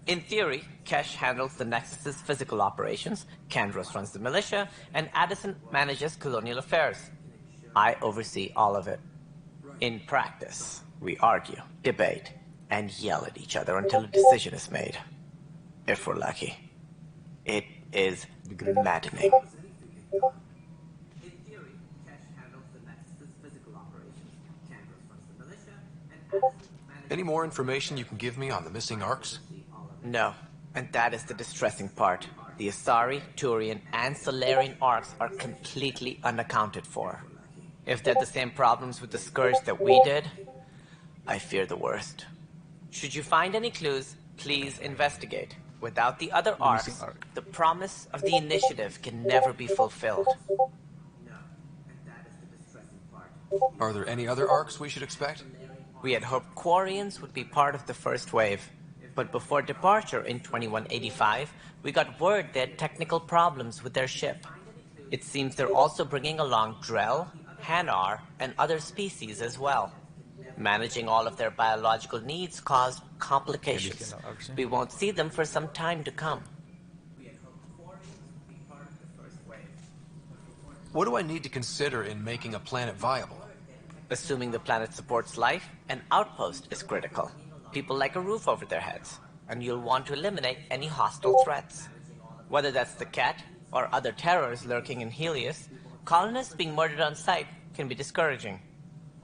In theory, Kesh handles the Nexus's physical operations, Kandros runs the militia, and Addison manages colonial affairs. I oversee all of it. In practice, we argue, debate, and yell at each other until a decision is made. If we're lucky. It is maddening. Any more information you can give me on the missing Arks? No, and that is the distressing part. The Asari, Turian, and Solarian Arks are completely unaccounted for. If they're the same problems with the Scourge that we did, I fear the worst. Should you find any clues, please investigate. Without the other Arks, the promise of the initiative can never be fulfilled. Are there any other Arks we should expect? We had hoped Quarians would be part of the first wave. But before departure in 2185, we got word they had technical problems with their ship. It seems they're also bringing along Drell, Hanar, and other species as well. Managing all of their biological needs caused complications. We won't see them for some time to come. What do I need to consider in making a planet viable? Assuming the planet supports life, an outpost is critical. People like a roof over their heads, and you'll want to eliminate any hostile threats. Whether that's the cat or other terrors lurking in Helios, colonists being murdered on sight can be discouraging.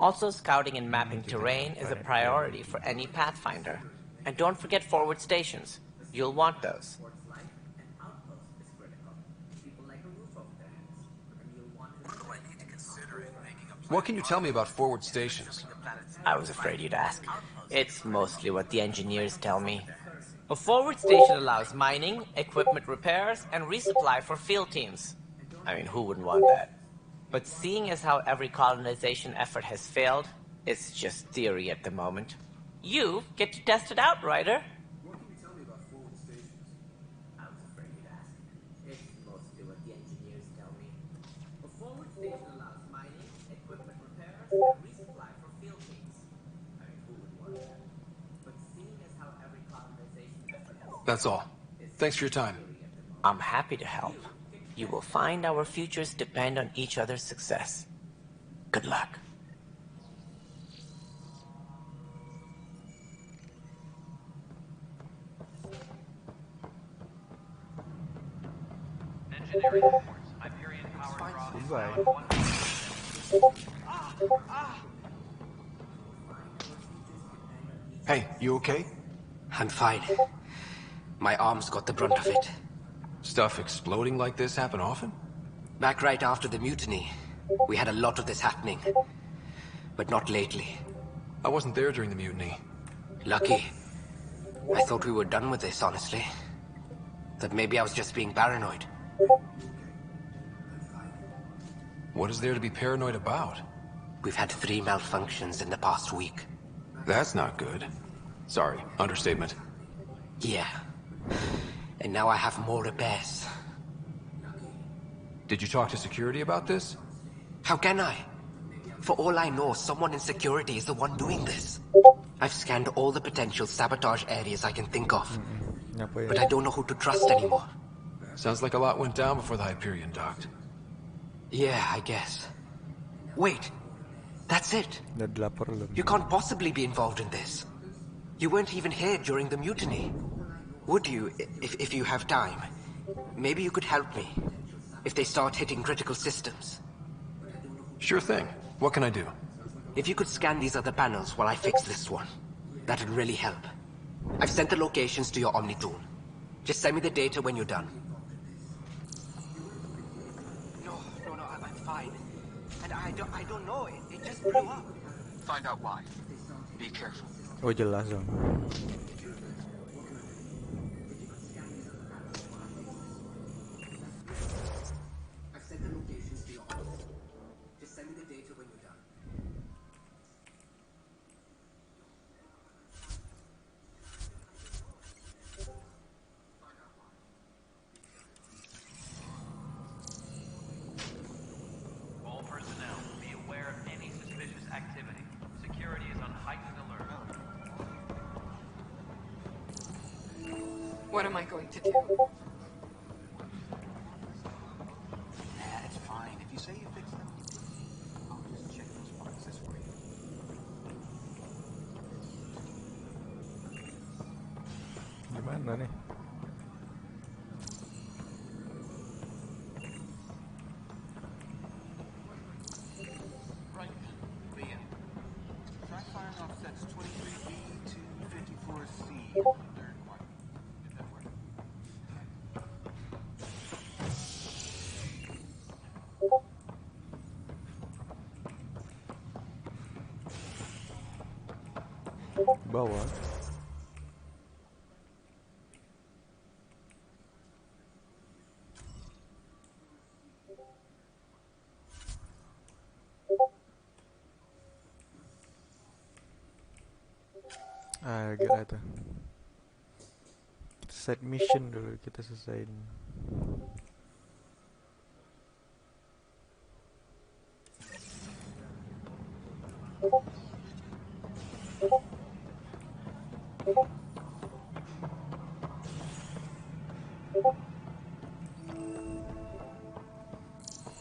Also, scouting and mapping terrain is a priority for any Pathfinder. And don't forget forward stations. You'll want those. What can you tell me about forward stations? I was afraid you'd ask. It's mostly what the engineers tell me. A forward station allows mining, equipment repairs, and resupply for field teams. I mean, who wouldn't want that? But seeing as how every colonization effort has failed, it's just theory at the moment. You get to test it out, Ryder. What can you tell me about forward stations? I was afraid you'd ask. It's mostly what the engineers tell me. A forward station allows mining, equipment repairs, and resupply for field teams. I mean, who would want that? But seeing as how every colonization effort has That's all. Thanks for your time. I'm happy to help. You will find our futures depend on each other's success. Good luck. Engineering reports. Hyperion power drop is Hey, you okay? I'm fine. My arms got the brunt of it. Stuff exploding like this happen often? Back right after the mutiny, we had a lot of this happening. But not lately. I wasn't there during the mutiny. Lucky. I thought we were done with this, honestly. That maybe I was just being paranoid. What is there to be paranoid about? We've had 3 malfunctions in the past week. That's not good. Sorry, understatement. Yeah. And now I have more repairs. Did you talk to security about this? How can I? For all I know, someone in security is the one doing this. I've scanned all the potential sabotage areas I can think of. But I don't know who to trust anymore. Sounds like a lot went down before the Hyperion docked. Yeah, I guess. Wait. That's it. You can't possibly be involved in this. You weren't even here during the mutiny. Would you, if you have time? Maybe you could help me. If they start hitting critical systems. Sure thing. What can I do? If you could scan these other panels while I fix this one, that'd really help. I've sent the locations to your Omni tool. Just send me the data when you're done. No, I'm fine. And I don't know, it just blew up. Find out why. Be careful. Oh jelas dong. I've sent the locations to your Omni. Just send me the data when you're done. All personnel, be aware of any suspicious activity. Security is on heightened alert. What am I going to do? It's fine. If you say you fix them, I'll just check those boxes for you. Gimana nih? Right. Leah. Try firing off sets 23B to 54C on the third one. If that works. Bawah. Gila tuh. Set mission dulu kita selesaiin.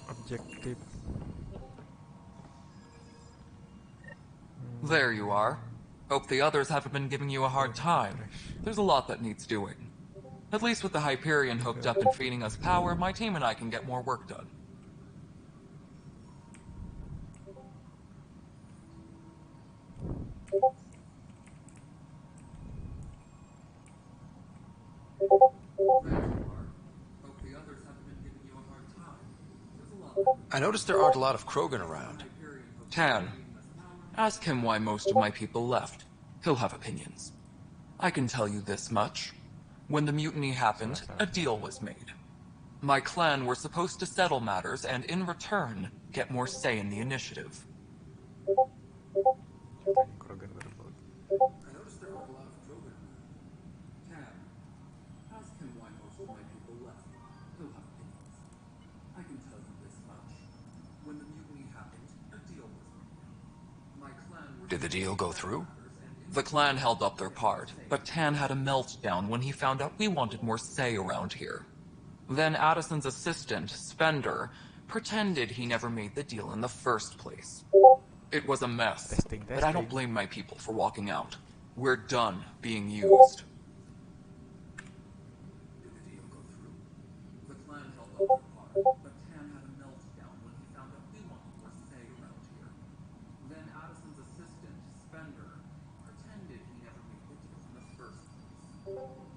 Objektif. There you are. Hope the others haven't been giving you a hard time. There's a lot that needs doing. At least with the Hyperion hooked up and feeding us power, my team and I can get more work done. I noticed there aren't a lot of Krogan around. Tan, ask him why most of my people left. He'll have opinions. I can tell you this much. When the mutiny happened, a deal was made. My clan were supposed to settle matters and, in return, get more say in the initiative. I noticed there aren't a lot of Krogan around. Tan, ask him why most of my people left. He'll have opinions. I can tell you this much. When the mutiny happened, a deal was made. My clan were... Did the deal go through? The clan held up their part, but Tan had a meltdown when he found out we wanted more say around here. Then Addison's assistant, Spender, pretended he never made the deal in the first place. It was a mess, but I don't blame my people for walking out. We're done being used. Did the deal go through? The clan held up their part, but Tan had a meltdown when he found out we wanted more say around here. Then Addison's assistant, Spender, pretended he never made the deal in the first place.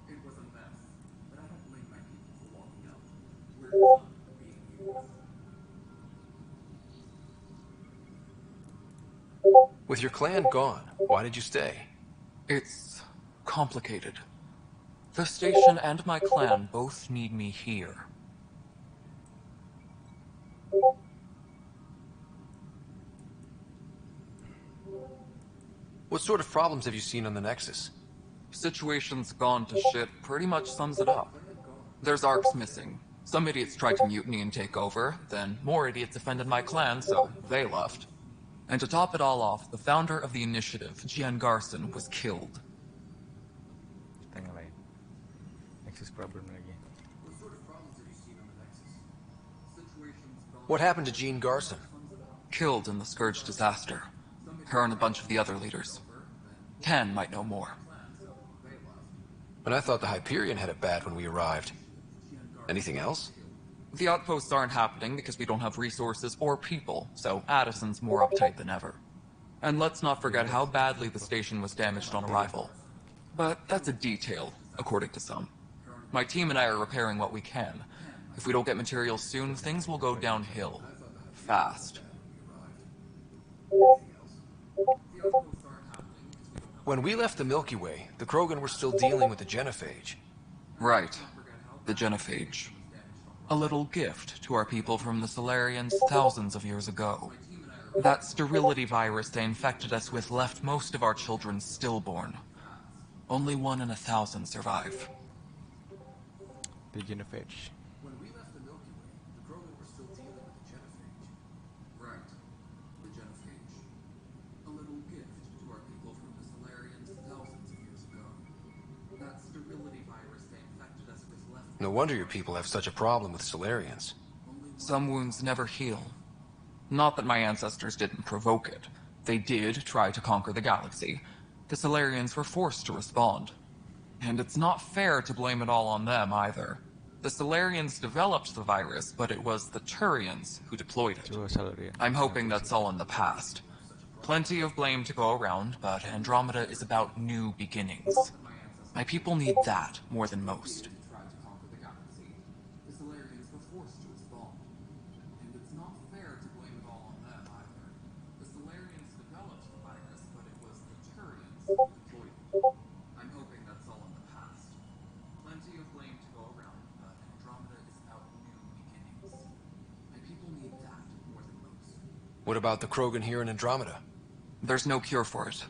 It was a mess, but I don't blame my people for walking out. We're done being used. With your clan gone, why did you stay? It's complicated. The station and my clan both need me here. What sort of problems have you seen on the Nexus? Situation's gone to shit pretty much sums it up. There's arcs missing. Some idiots tried to mutiny and take over, then more idiots offended my clan, so they left. And to top it all off, the founder of the initiative, Gian Garson, was killed. What happened to Jean Garson? Killed in the Scourge disaster. Her and a bunch of the other leaders. Tan might know more. But I thought the Hyperion had it bad when we arrived. Anything else? The outposts aren't happening because we don't have resources or people, so Addison's more uptight than ever. And let's not forget how badly the station was damaged on arrival. But that's a detail, according to some. My team and I are repairing what we can. If we don't get materials soon, things will go downhill. Fast. When we left the Milky Way, the Krogan were still dealing with the genophage. Right. The genophage. A little gift to our people from the Solarians thousands of years ago. That sterility virus they infected us with left most of our children stillborn. Only 1 in 1,000 survive. The genophage. When we left the Milky Way, the Krogan were still dealing with the genophage. Right. The genophage. A little gift to our people from the Solarians thousands of years ago. That sterility virus they infected us with left... No wonder your people have such a problem with Solarians. Some wounds never heal. Not that my ancestors didn't provoke it. They did try to conquer the galaxy. The Solarians were forced to respond. And it's not fair to blame it all on them, either. The Solarians developed the virus, but it was the Turians who deployed it. I'm hoping that's all in the past. Plenty of blame to go around, but Andromeda is about new beginnings. My people need that more than most. What about the Krogan here in Andromeda? There's no cure for it.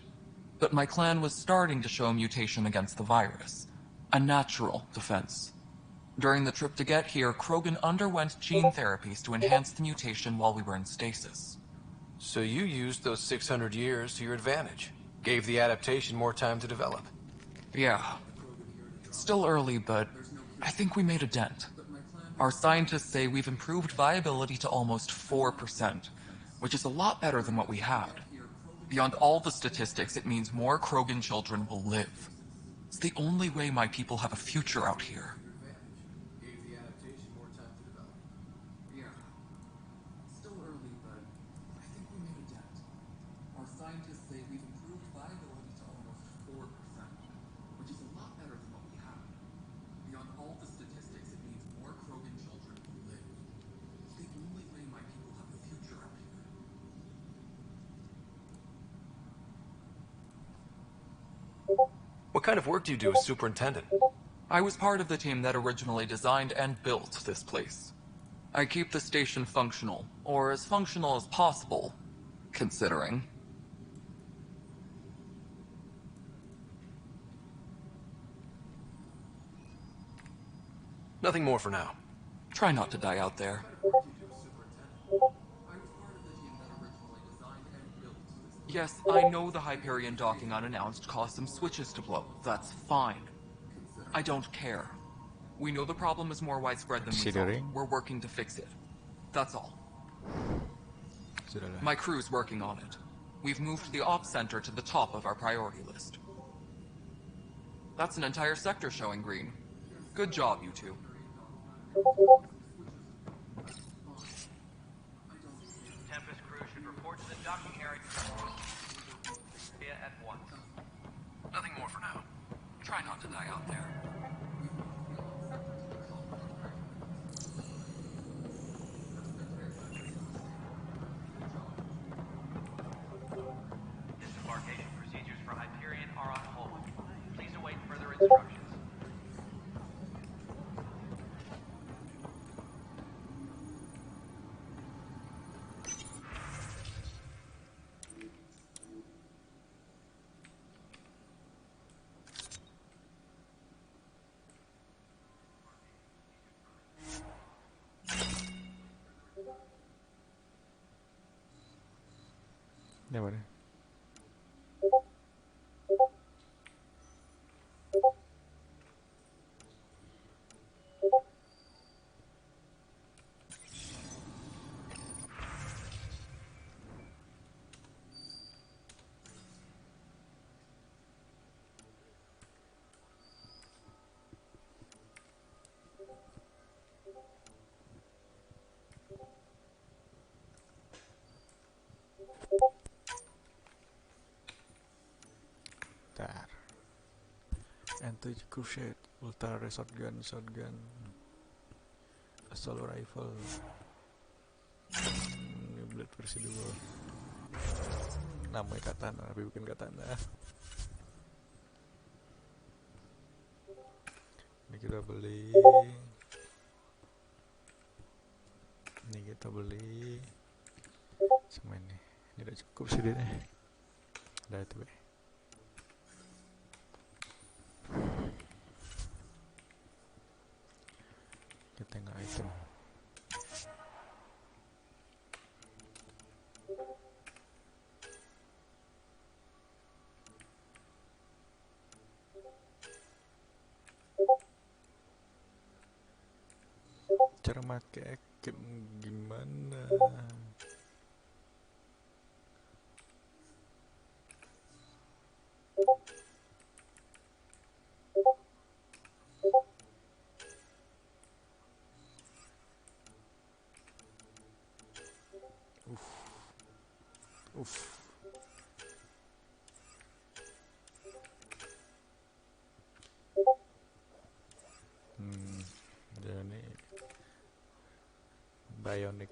But my clan was starting to show a mutation against the virus. A natural defense. During the trip to get here, Krogan underwent gene therapies to enhance the mutation while we were in stasis. So you used those 600 years to your advantage. Gave the adaptation more time to develop. Yeah. It's still early, but I think we made a dent. Our scientists say we've improved viability to almost 4%, which is a lot better than what we had. Beyond all the statistics, it means more Krogan children will live. It's the only way my people have a future out here. What kind of work do you do as superintendent? I was part of the team that originally designed and built this place. I keep the station functional, or as functional as possible, considering. Nothing more for now. Try not to die out there. Yes, I know the Hyperion docking unannounced caused some switches to blow. That's fine. I don't care. We know the problem is more widespread than we thought. We're working to fix it. That's all. My crew's working on it. We've moved the ops center to the top of our priority list. That's an entire sector showing green. Good job, you two. Tempest crew should report to the docking area at once. Nothing more for now. Try not to die out there. Yang mana? Anti-crusade, ultra shotgun, assault rifle, blade versi 2. Namanya katana, tapi bukan katana. Ini kita beli. Sama ini udah cukup sih dia. Udah itu be. Kita nggak item. Cara pakai gimana? Jadi bionic.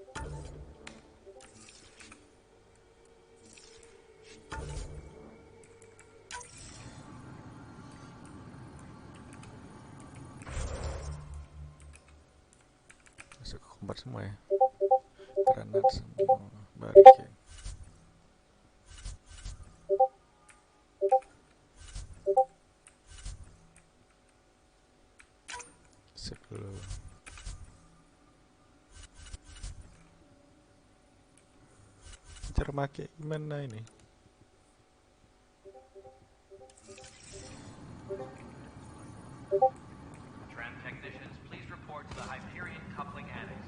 Masuk ke kombat semua ya. Granat semua barricade. Sip dulu. Cara pakai gimana ini? Tram technicians, please report to the Hyperion coupling annex.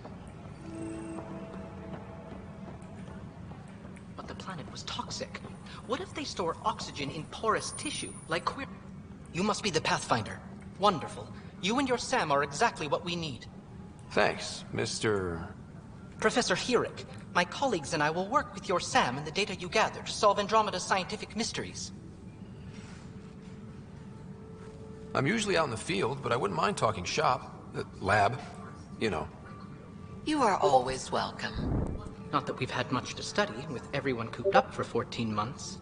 But the planet was toxic. What if they store oxygen in porous tissue, like queer? You must be the Pathfinder. Wonderful. You and your Sam are exactly what we need. Thanks, Mr. Professor Herrick. My colleagues and I will work with your Sam and the data you gather to solve Andromeda's scientific mysteries. I'm usually out in the field, but I wouldn't mind talking shop. Lab. You know. You are always welcome. Not that we've had much to study, with everyone cooped up for 14 months.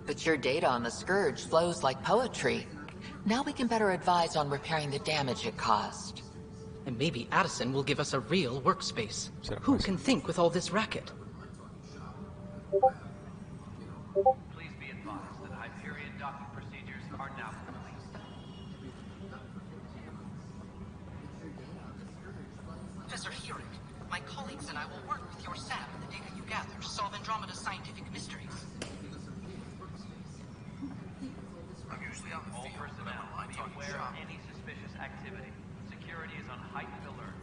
But your data on the Scourge flows like poetry. Now we can better advise on repairing the damage it caused. And maybe Addison will give us a real workspace. Who can think with all this racket? Please be advised that Hyperion docking procedures are now complete. Professor Herrick, my colleagues and I will work with your Sam and the data you gather to solve Andromeda's scientific mysteries. I'm usually out in the All field, but I personnel, wouldn't mind be talking aware shop. of any suspicious activity. Security is on heightened alert.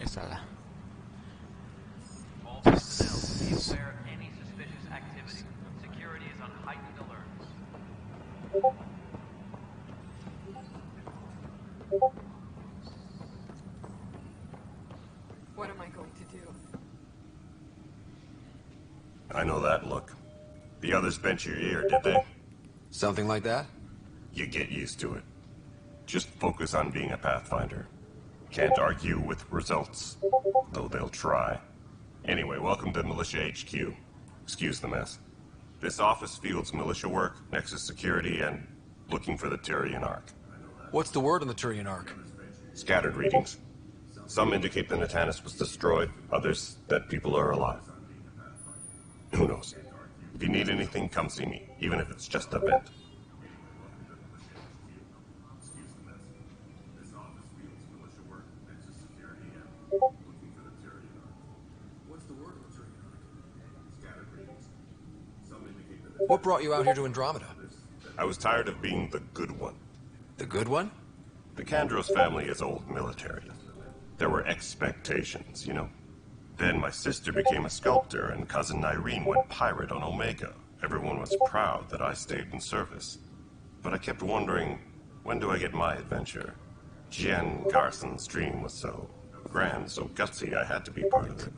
Salah. All personnel, be aware of any suspicious activity. Security is on heightened alert. What am I going to do? I know that look. The others bent your ear, did they? Something like that? You get used to it. Just focus on being a Pathfinder. Can't argue with results, though they'll try. Anyway, welcome to Militia HQ. Excuse the mess. This office fields militia work, Nexus security, and looking for the Tyrian Ark. What's the word on the Tyrian Ark? Scattered readings. Some indicate the Natanus was destroyed, others that people are alive. Who knows? If you need anything, come see me, even if it's just a vent. What brought you out here to Andromeda? I was tired of being the good one. The good one? The Kandros family is old military. There were expectations, you know. Then my sister became a sculptor and cousin Irene went pirate on Omega. Everyone was proud that I stayed in service. But I kept wondering, when do I get my adventure? Jen Garson's dream was so grand, so gutsy, I had to be part of it.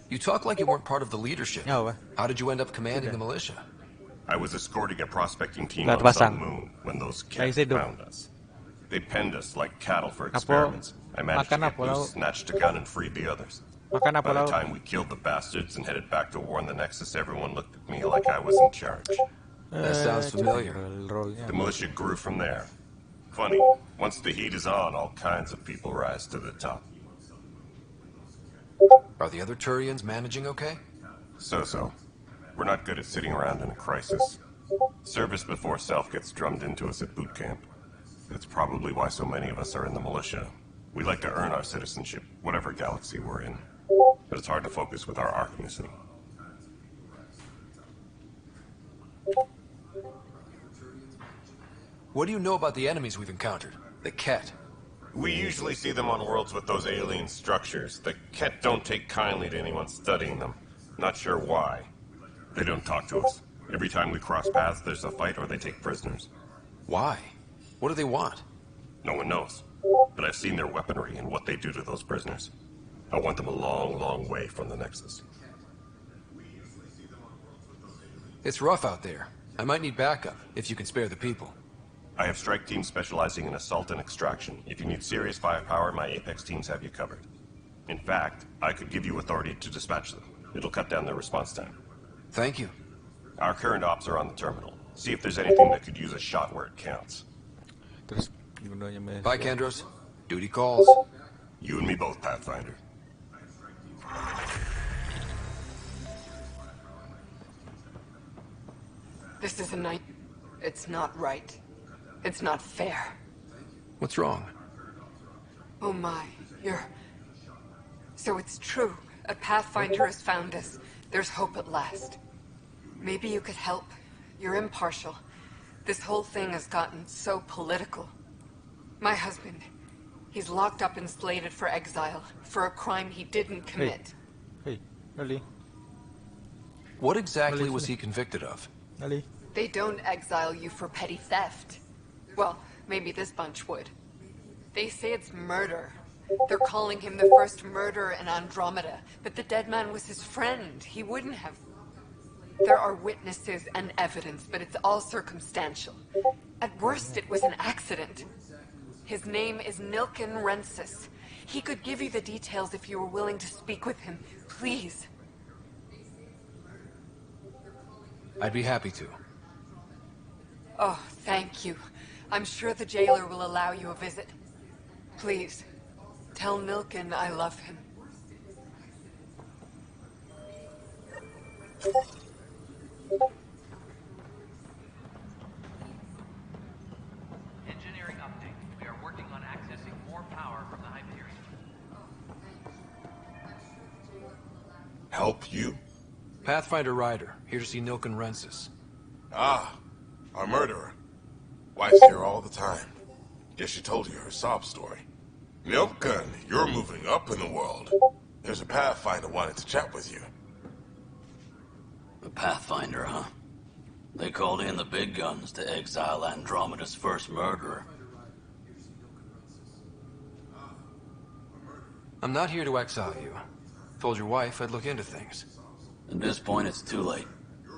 You talk like you weren't part of the leadership. How did you end up commanding the militia? I was escorting a prospecting team on Sun Moon when those cats found us. They penned us like cattle for experiments. I managed to get loose, snatched a gun, and freed the others. By the time we killed the bastards and headed back to warn the Nexus, everyone looked at me like I was in charge. That sounds familiar. The militia grew from there. Funny, once the heat is on, all kinds of people rise to the top. Are the other Turians managing okay? So-so. We're not good at sitting around in a crisis. Service before self gets drummed into us at boot camp. That's probably why so many of us are in the militia. We like to earn our citizenship, whatever galaxy we're in. But it's hard to focus with our arc missing. What do you know about the enemies we've encountered? The Ket. We usually see them on worlds with those alien structures. The Ket don't take kindly to anyone studying them. Not sure why. They don't talk to us. Every time we cross paths, there's a fight or they take prisoners. Why? What do they want? No one knows. But I've seen their weaponry and what they do to those prisoners. I want them a long, long way from the Nexus. It's rough out there. I might need backup, if you can spare the people. I have strike teams specializing in assault and extraction. If you need serious firepower, my Apex teams have you covered. In fact, I could give you authority to dispatch them. It'll cut down their response time. Thank you. Our current ops are on the terminal. See if there's anything that could use a shot where it counts. Bye, Kandros. Duty calls. You and me both, Pathfinder. This is a night. It's not right. It's not fair. What's wrong? Oh my, So it's true. A Pathfinder has found us. There's hope at last. Maybe you could help. You're impartial. This whole thing has gotten so political. My husband, he's locked up and slated for exile for a crime he didn't commit. Hey, Ali. What exactly was he convicted of? Ali. They don't exile you for petty theft. Well, maybe this bunch would. They say it's murder. They're calling him the first murderer in Andromeda, but the dead man was his friend. He wouldn't have. There are witnesses and evidence, but it's all circumstantial. At worst, it was an accident. His name is Nilken Rensis. He could give you the details if you were willing to speak with him. Please. I'd be happy to. Oh, thank you. I'm sure the jailer will allow you a visit. Please, tell Nilken I love him. Engineering update. We are working on accessing more power from the Hyperion. Help you? Pathfinder Ryder, here to see Nilken Rensis. Ah, our murderer. Wife's here all the time. Guess she told you her sob story. Nilken, you're moving up in the world. There's a Pathfinder wanted to chat with you. A Pathfinder, huh? They called in the big guns to exile Andromeda's first murderer. I'm not here to exile you. Told your wife I'd look into things. At this point, it's too late.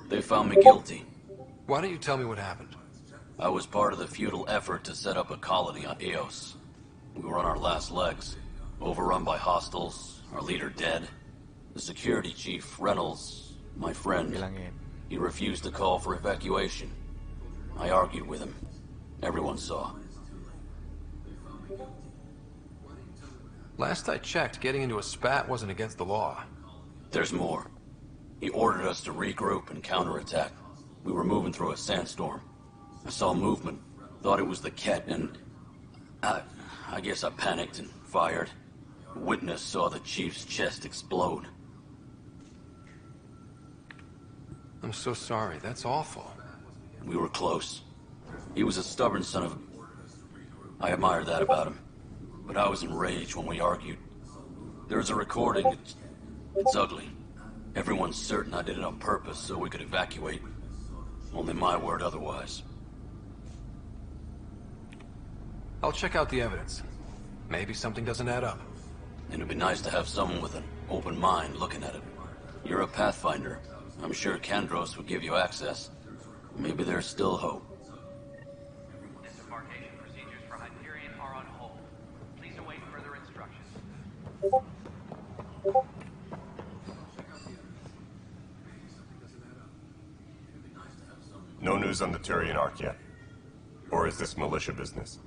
They found me guilty. Why don't you tell me what happened? I was part of the futile effort to set up a colony on Eos. We were on our last legs, overrun by hostiles, our leader dead. The security chief, Reynolds, my friend, he refused to call for evacuation. I argued with him. Everyone saw. Last I checked, getting into a spat wasn't against the law. There's more. He ordered us to regroup and counterattack. We were moving through a sandstorm. I saw movement, thought it was the Ket, and I guess I panicked and fired. A witness saw the chief's chest explode. I'm so sorry. That's awful. We were close. He was a stubborn son of a... I admired that about him. But I was enraged when we argued. There's a recording. It's ugly. Everyone's certain I did it on purpose so we could evacuate. Only my word otherwise. I'll check out the evidence. Maybe something doesn't add up. It'd be nice to have someone with an open mind looking at it. You're a Pathfinder. I'm sure Kandros would give you access. Maybe there's still hope. Disembarkation procedures for Hyperion are on hold. Please await further instructions. No news on the Turian Ark yet? Or is this militia business?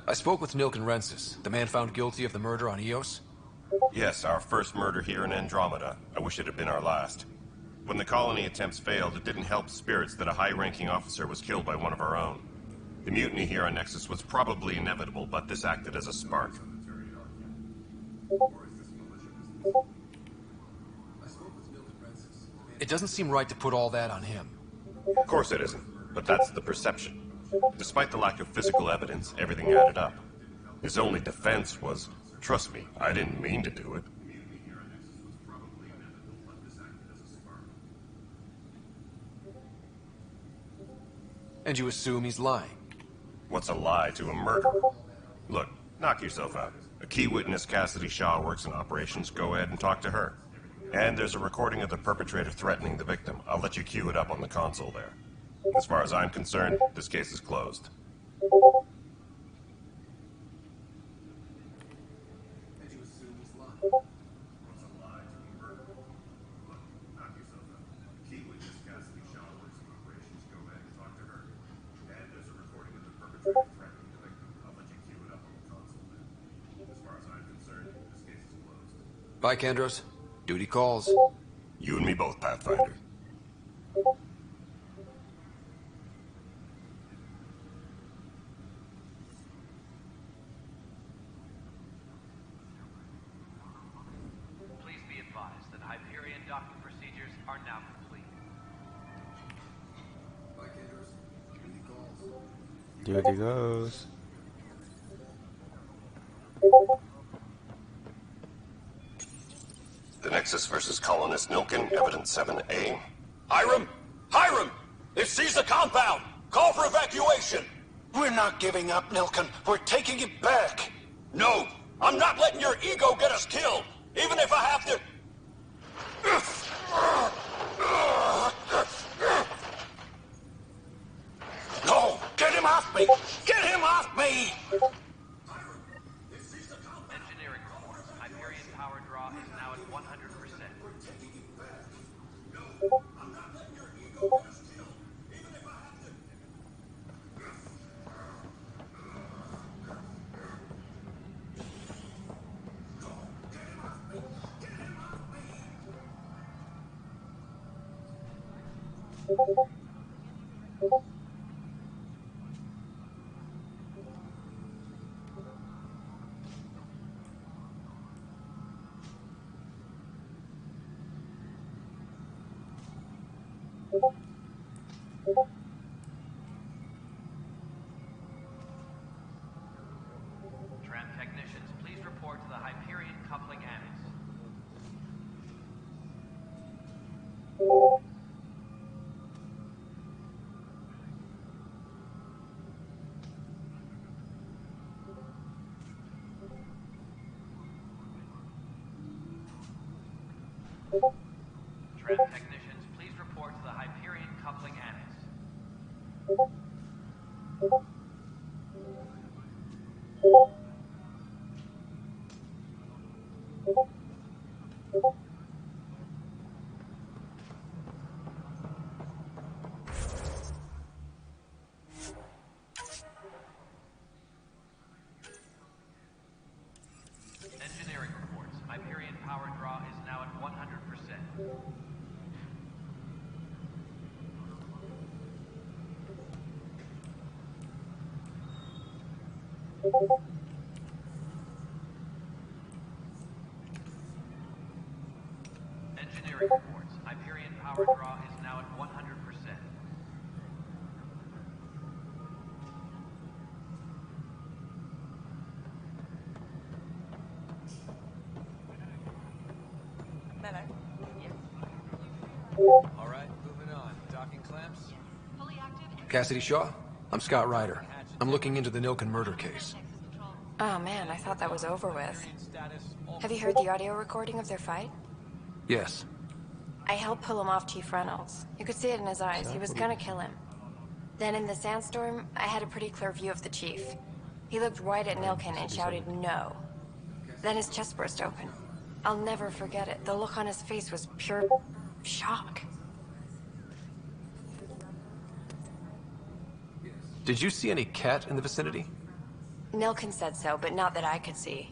I spoke with Nilk and Rensis, the man found guilty of the murder on Eos. Yes, our first murder here in Andromeda. I wish it had been our last. When the colony attempts failed, it didn't help spirits that a high-ranking officer was killed by one of our own. The mutiny here on Nexus was probably inevitable, but this acted as a spark. It doesn't seem right to put all that on him. Of course it isn't, but that's the perception. Despite the lack of physical evidence, everything added up. His only defense was, trust me, I didn't mean to do it. And you assume he's lying? What's a lie to a murder? Look, knock yourself out. A key witness, Cassidy Shaw, works in operations. Go ahead and talk to her. And there's a recording of the perpetrator threatening the victim. I'll let you cue it up on the console there. As far as I'm concerned, this case is closed. Bye, Kandros. Duty calls. You and me both, Pathfinder. Please be advised that Hyperion docking procedures are now complete. Duty goes. The Nexus versus Colonist Nilkin, Evidence 7A. Hiram! Hiram! It seized the compound! Call for evacuation! We're not giving up, Nilkin. We're taking it back. No! I'm not letting your ego get us killed! Even if I have to... No! Get him off me! Get him off me! Engineering reports. Hyperion power draw is now at 100%. Tram technicians, please report to the Hyperion coupling annex. Tram technicians, please report to the Hyperion coupling annex. Engineering reports. Hyperion power draw is now at 100%. Engineering reports. Hyperion power power draw is now at 100%. All right, moving on. Docking clamps? Cassidy Shaw? I'm Scott Ryder. I'm looking into the Nilken murder case. Oh man, I thought that was over with. Have you heard the audio recording of their fight? Yes. I helped pull him off Chief Reynolds. You could see it in his eyes. He was gonna kill him. Then in the sandstorm, I had a pretty clear view of the chief. He looked right at Nilken and shouted no. Then his chest burst open. I'll never forget it. The look on his face was pure shock. Did you see any cat in the vicinity? Nilken said so, but not that I could see.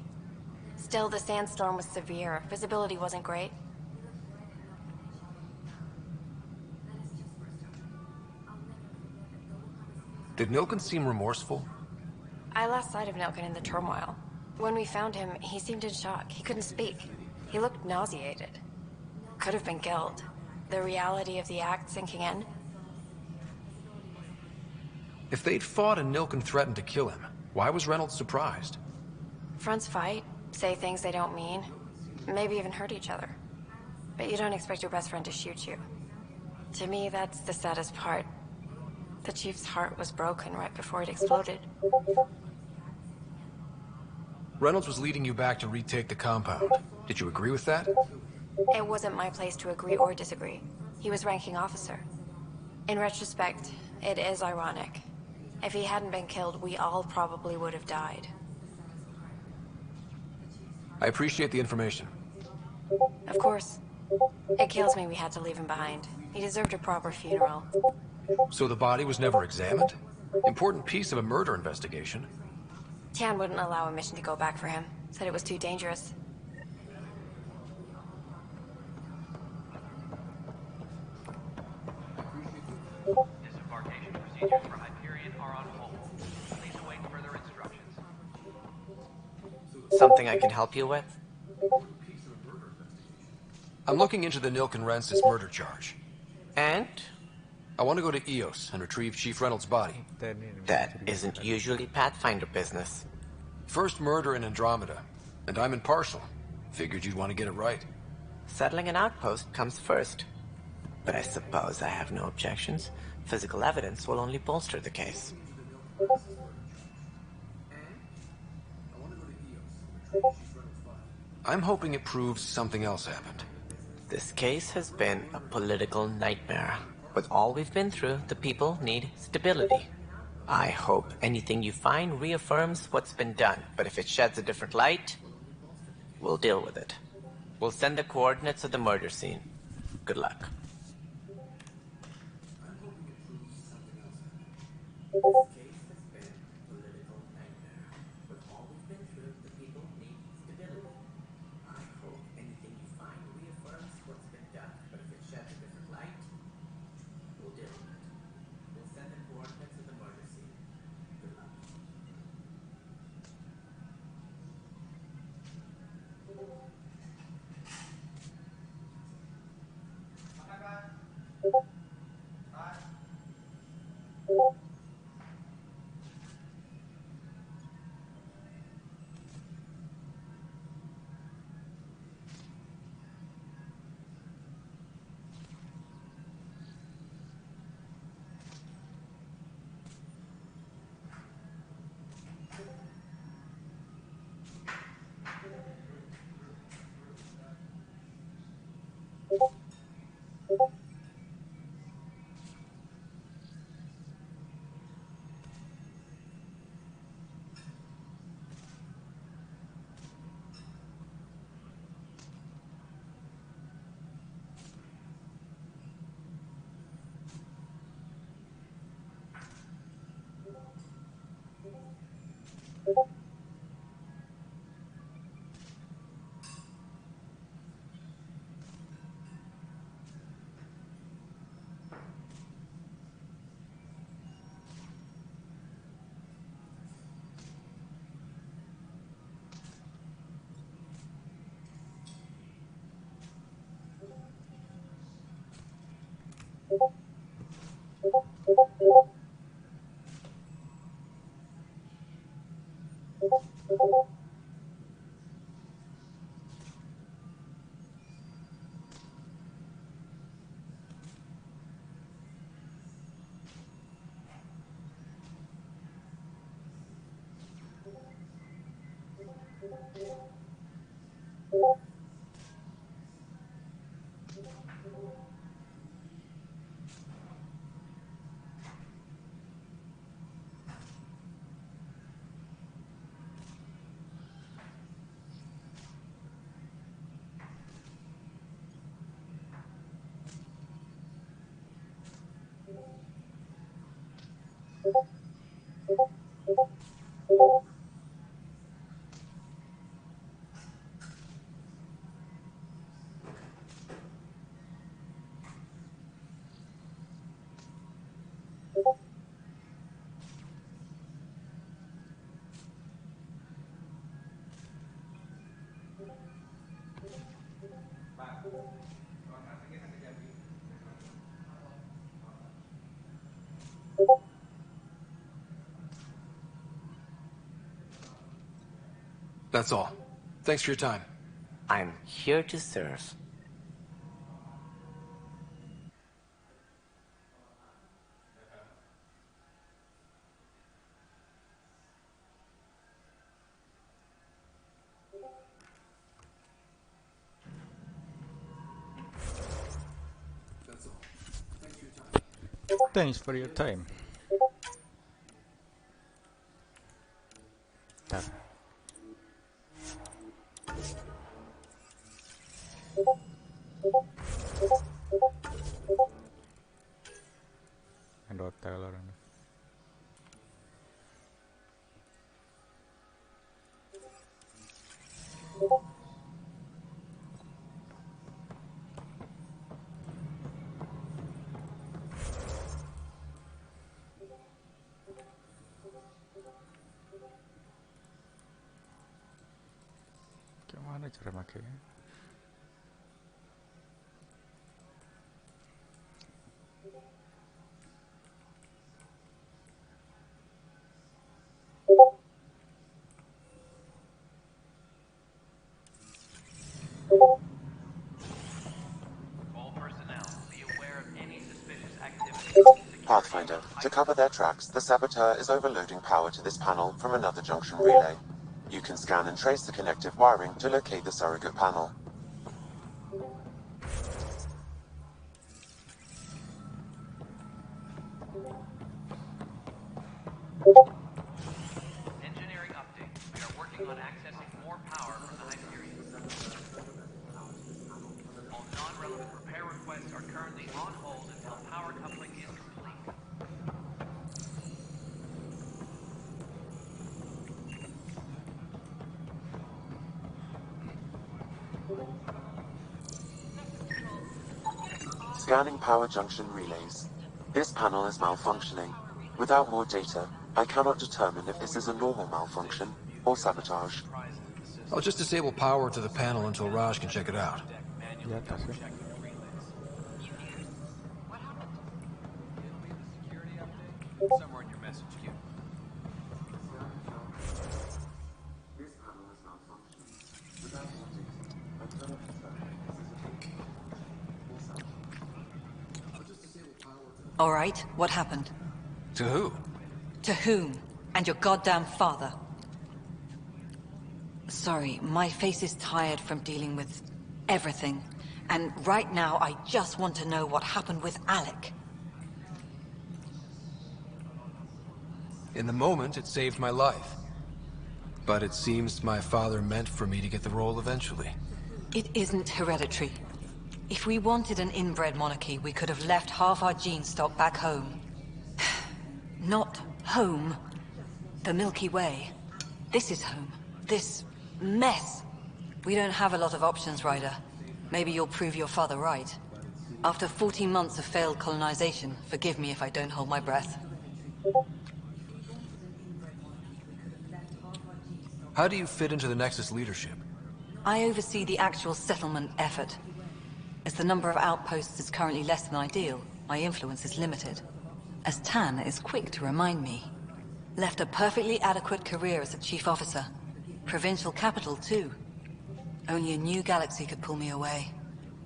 Still, the sandstorm was severe. Visibility wasn't great. Did Nilken seem remorseful? I lost sight of Nilken in the turmoil. When we found him, he seemed in shock. He couldn't speak. He looked nauseated. Could have been guilt. The reality of the act sinking in. If they'd fought and Nilken threatened to kill him, why was Reynolds surprised? Fronts fight, say things they don't mean, maybe even hurt each other. But you don't expect your best friend to shoot you. To me, that's the saddest part. The chief's heart was broken right before it exploded. Reynolds was leading you back to retake the compound. Did you agree with that? It wasn't my place to agree or disagree. He was ranking officer. In retrospect, it is ironic. If he hadn't been killed, we all probably would have died. I appreciate the information. Of course. It kills me we had to leave him behind. He deserved a proper funeral. So the body was never examined? Important piece of a murder investigation. Tian wouldn't allow a mission to go back for him. Said it was too dangerous. Disembarkation procedures for Hyperion are on hold. Please await further instructions. Something I can help you with? I'm looking into the Nilken Rensis murder charge. And? I want to go to EOS and retrieve Chief Reynolds' body. That isn't usually Pathfinder business. First murder in Andromeda, and I'm impartial. Figured you'd want to get it right. Settling an outpost comes first. But I suppose I have no objections. Physical evidence will only bolster the case. I'm hoping it proves something else happened. This case has been a political nightmare. With all we've been through, the people need stability. I hope anything you find reaffirms what's been done, but if it sheds a different light, we'll deal with it. We'll send the coordinates of the murder scene. Good luck. That's all. Thanks for your time. I'm here to serve. Thanks for your time. Tar. Ada hotel orang. Gimana cara makainya? All personnel, be aware of any suspicious activity. Pathfinder, to cover their tracks, the saboteur is overloading power to this panel from another junction relay. You can scan and trace the connective wiring to locate the surrogate panel. Engineering update. We are working on accessing more power from the Hyperion. All non-relevant repair requests are currently on hold until power coupling is complete. Scanning power junction relays. This panel is malfunctioning. Without more data, I cannot determine if this is a normal malfunction or sabotage. I'll just disable power to the panel until Raj can check it out. Ya atas ya. Somewhere in your message queue. This panel is malfunctioning. Without more data, I cannot determine if this is a normal or sabotage. I'll just disable power to All right, what happened? To who? To whom? And your goddamn father. Sorry, my face is tired from dealing with everything. And right now, I just want to know what happened with Alec. In the moment, it saved my life. But it seems my father meant for me to get the role eventually. It isn't hereditary. If we wanted an inbred monarchy, we could have left half our gene stock back home. Not home. The Milky Way. This is home. This mess. We don't have a lot of options, Ryder. Maybe you'll prove your father right. After 14 months of failed colonization, forgive me if I don't hold my breath. How do you fit into the Nexus leadership? I oversee the actual settlement effort. As the number of outposts is currently less than ideal, my influence is limited. As Tan is quick to remind me. Left a perfectly adequate career as a chief officer. Provincial capital, too. Only a new galaxy could pull me away.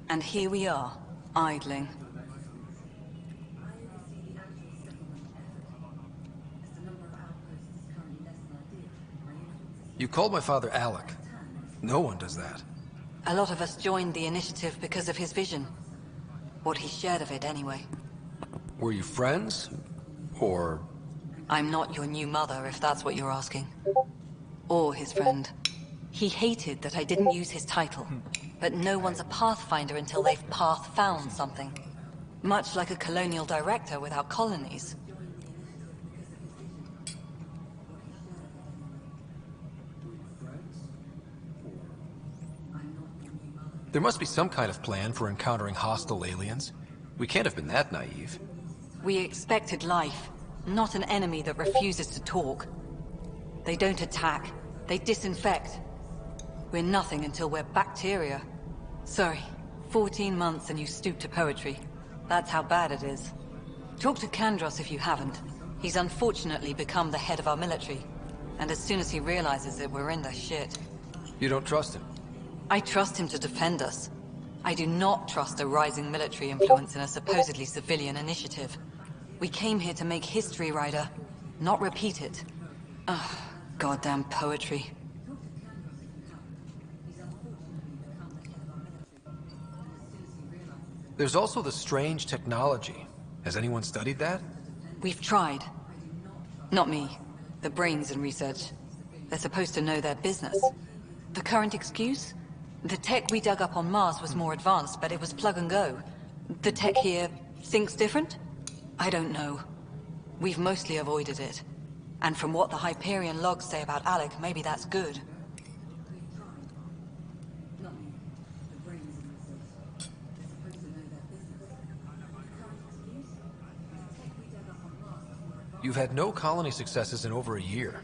And here we are, idling. You called my father Alec. No one does that. A lot of us joined the initiative because of his vision. What he shared of it, anyway. Were you friends? Or... I'm not your new mother, if that's what you're asking. Or his friend. He hated that I didn't use his title. But no one's a pathfinder until they've path-found something. Much like a colonial director without colonies. There must be some kind of plan for encountering hostile aliens. We can't have been that naive. We expected life, not an enemy that refuses to talk. They don't attack, they disinfect. We're nothing until we're bacteria. Sorry, 14 months and you stoop to poetry. That's how bad it is. Talk to Kandros if you haven't. He's unfortunately become the head of our military. And as soon as he realizes it, we're in the shit. You don't trust him? I trust him to defend us. I do not trust a rising military influence in a supposedly civilian initiative. We came here to make history, Ryder, not repeat it. Ugh, goddamn poetry. There's also the strange technology. Has anyone studied that? We've tried. Not me. The brains in research. They're supposed to know their business. The current excuse? The tech we dug up on Mars was more advanced, but it was plug and go. The tech here thinks different? I don't know. We've mostly avoided it. And from what the Hyperion logs say about Alec, maybe that's good. You've had no colony successes in over a year.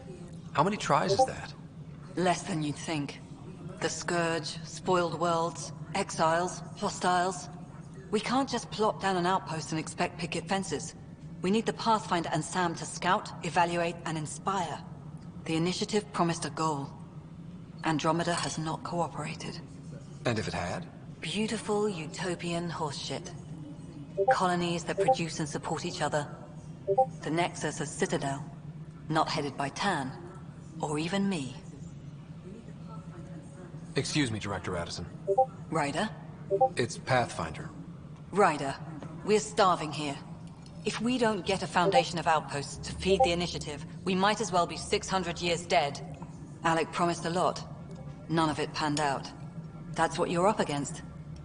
How many tries is that? Less than you'd think. The Scourge, spoiled worlds, exiles, hostiles. We can't just plop down an outpost and expect picket fences. We need the Pathfinder and Sam to scout, evaluate, and inspire. The initiative promised a goal. Andromeda has not cooperated. And if it had? Beautiful utopian horseshit. Colonies that produce and support each other. The Nexus a citadel, not headed by Tan, or even me. Excuse me, Director Addison. Ryder? It's Pathfinder. Ryder, we're starving here. If we don't get a foundation of outposts to feed the initiative, we might as well be 600 years dead. Alec promised a lot. None of it panned out. That's what you're up against.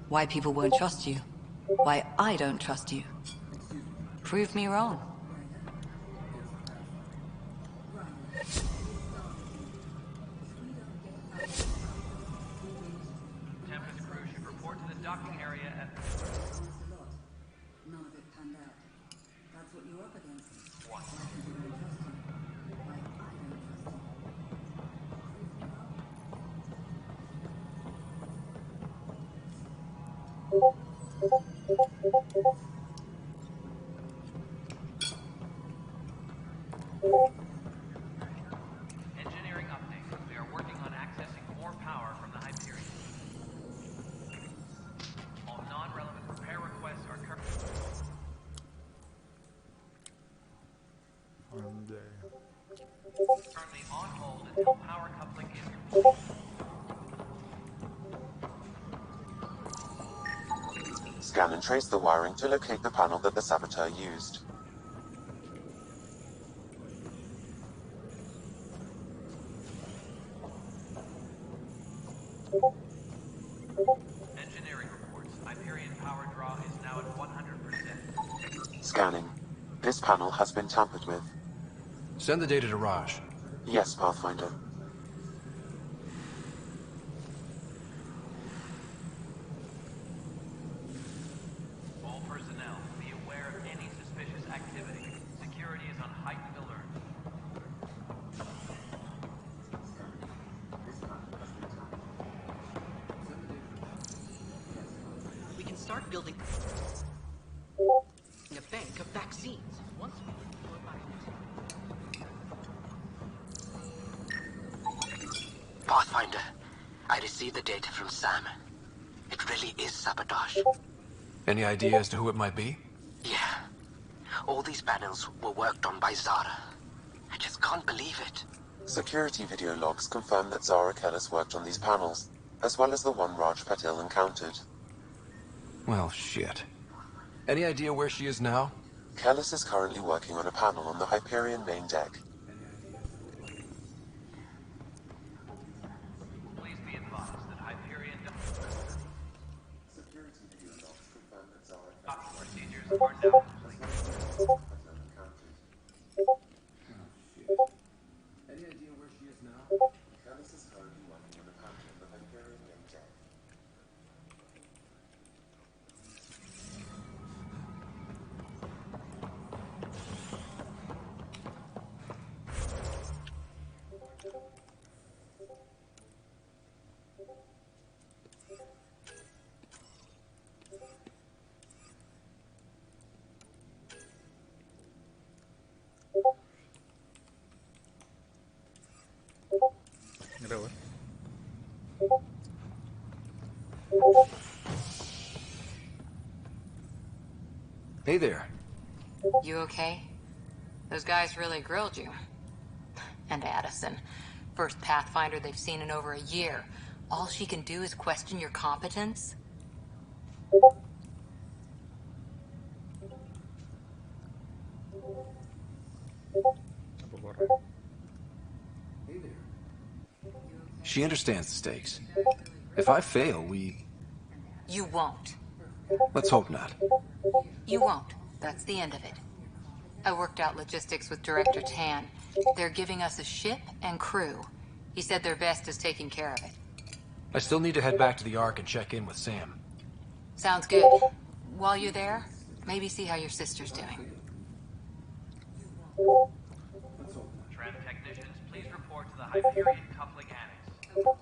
Why people won't trust you. Why I don't trust you. Prove me wrong. Tempest crew should report to the docking area at... None of it panned out. That's what you're up against. What? Engineering update. We are working on accessing more power from the Hyperion. All non-relevant repair requests are currently on hold until power coupling is complete. Scan and trace the wiring to locate the panel that the saboteur used. Engineering reports. Hyperion power draw is now at 100%. Scanning. This panel has been tampered with. Send the data to Raj. Yes, Pathfinder. All personnel, be aware of any suspicious activity. Security is on heightened alert. We can start building... think of vaccines once we were Pathfinder, I received the data from Sam. It really is sabotage. Any idea as to who it might be? Yeah. All these panels were worked on by Zara. I just can't believe it. Security video logs confirm that Zara Kellis worked on these panels, as well as the one Raj Patil encountered. Well, shit. Any idea where she is now? Kellis is currently working on a panel on the Hyperion main deck. Please be advised that Hyperion Security video logs confirm that Zara docking procedures are now complete. Any idea where she is now? Kellis is currently working on a panel on the Hyperion main deck. Hey there. You okay? Those guys really grilled you. And Addison. First Pathfinder they've seen in over a year. All she can do is question your competence? She understands the stakes. If I fail, You won't. let's hope not. You won't. That's the end of it. I worked out logistics with Director Tan. They're giving us a ship and crew. He said their best is taking care of it. I still need to head back to the Ark and check in with Sam. Sounds good. While you're there, maybe see how your sister's doing. Tram technicians, please report to the Hyperion coupling annex.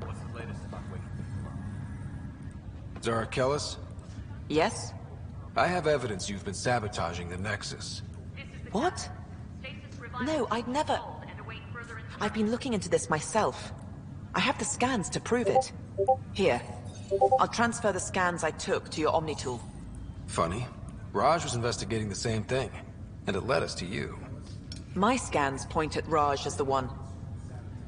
What's the latest about waking people up? Zara Kellis? Yes? I have evidence you've been sabotaging the Nexus. What? No, I'd never... I've been looking into this myself. I have the scans to prove it. Here. I'll transfer the scans I took to your Omni tool. Funny. Raj was investigating the same thing, and it led us to you. My scans point at Raj as the one.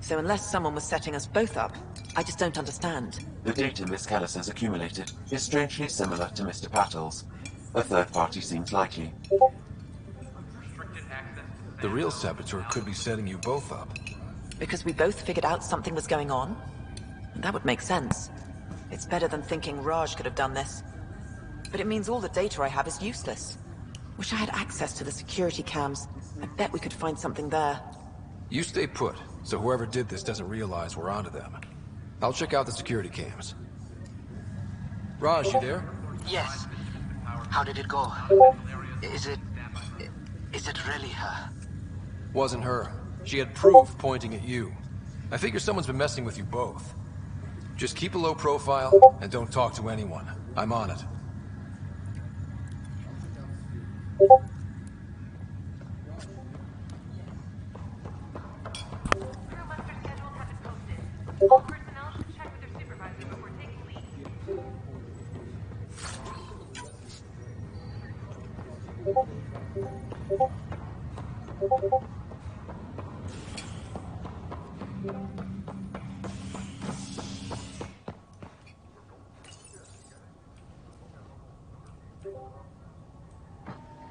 So unless someone was setting us both up, I just don't understand. The data Miss Kellis has accumulated is strangely similar to Mr. Patel's. A third party seems likely. The real saboteur could be setting you both up. Because we both figured out something was going on? That would make sense. It's better than thinking Raj could have done this. But it means all the data I have is useless. Wish I had access to the security cams. I bet we could find something there. You stay put, so whoever did this doesn't realize we're onto them. I'll check out the security cams. Raj, you there? Yes. How did it go? Is it really her? Wasn't her. She had proof pointing at you. I figure someone's been messing with you both. Just keep a low profile, and don't talk to anyone. I'm on it. All personnel should check with their supervisor before taking leave.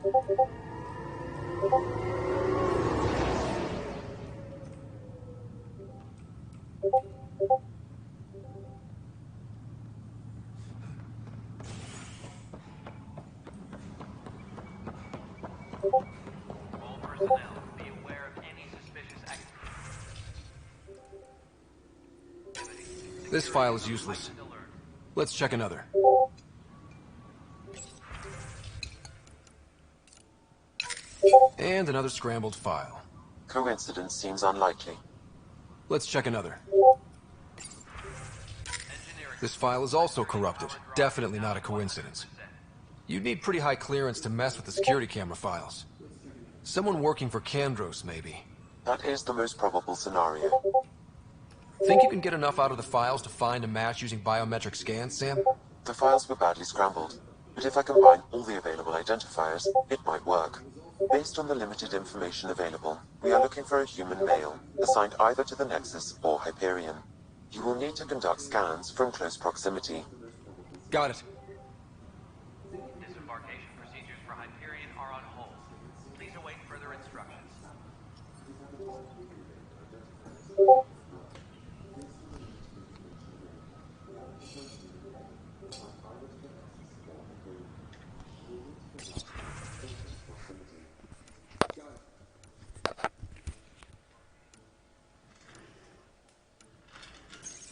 All personnel, be aware of any suspicious activity. This file is useless. Let's check another. And another scrambled file. Coincidence seems unlikely. Let's check another. This file is also corrupted. Definitely not a coincidence. You'd need pretty high clearance to mess with the security camera files. Someone working for Kandros, maybe. That is the most probable scenario. Think you can get enough out of the files to find a match using biometric scans, Sam? The files were badly scrambled, but if I combine all the available identifiers, it might work. Based on the limited information available, we are looking for a human male, assigned either to the Nexus or Hyperion. You will need to conduct scans from close proximity. Got it. Disembarkation procedures for Hyperion are on hold. Please await further instructions.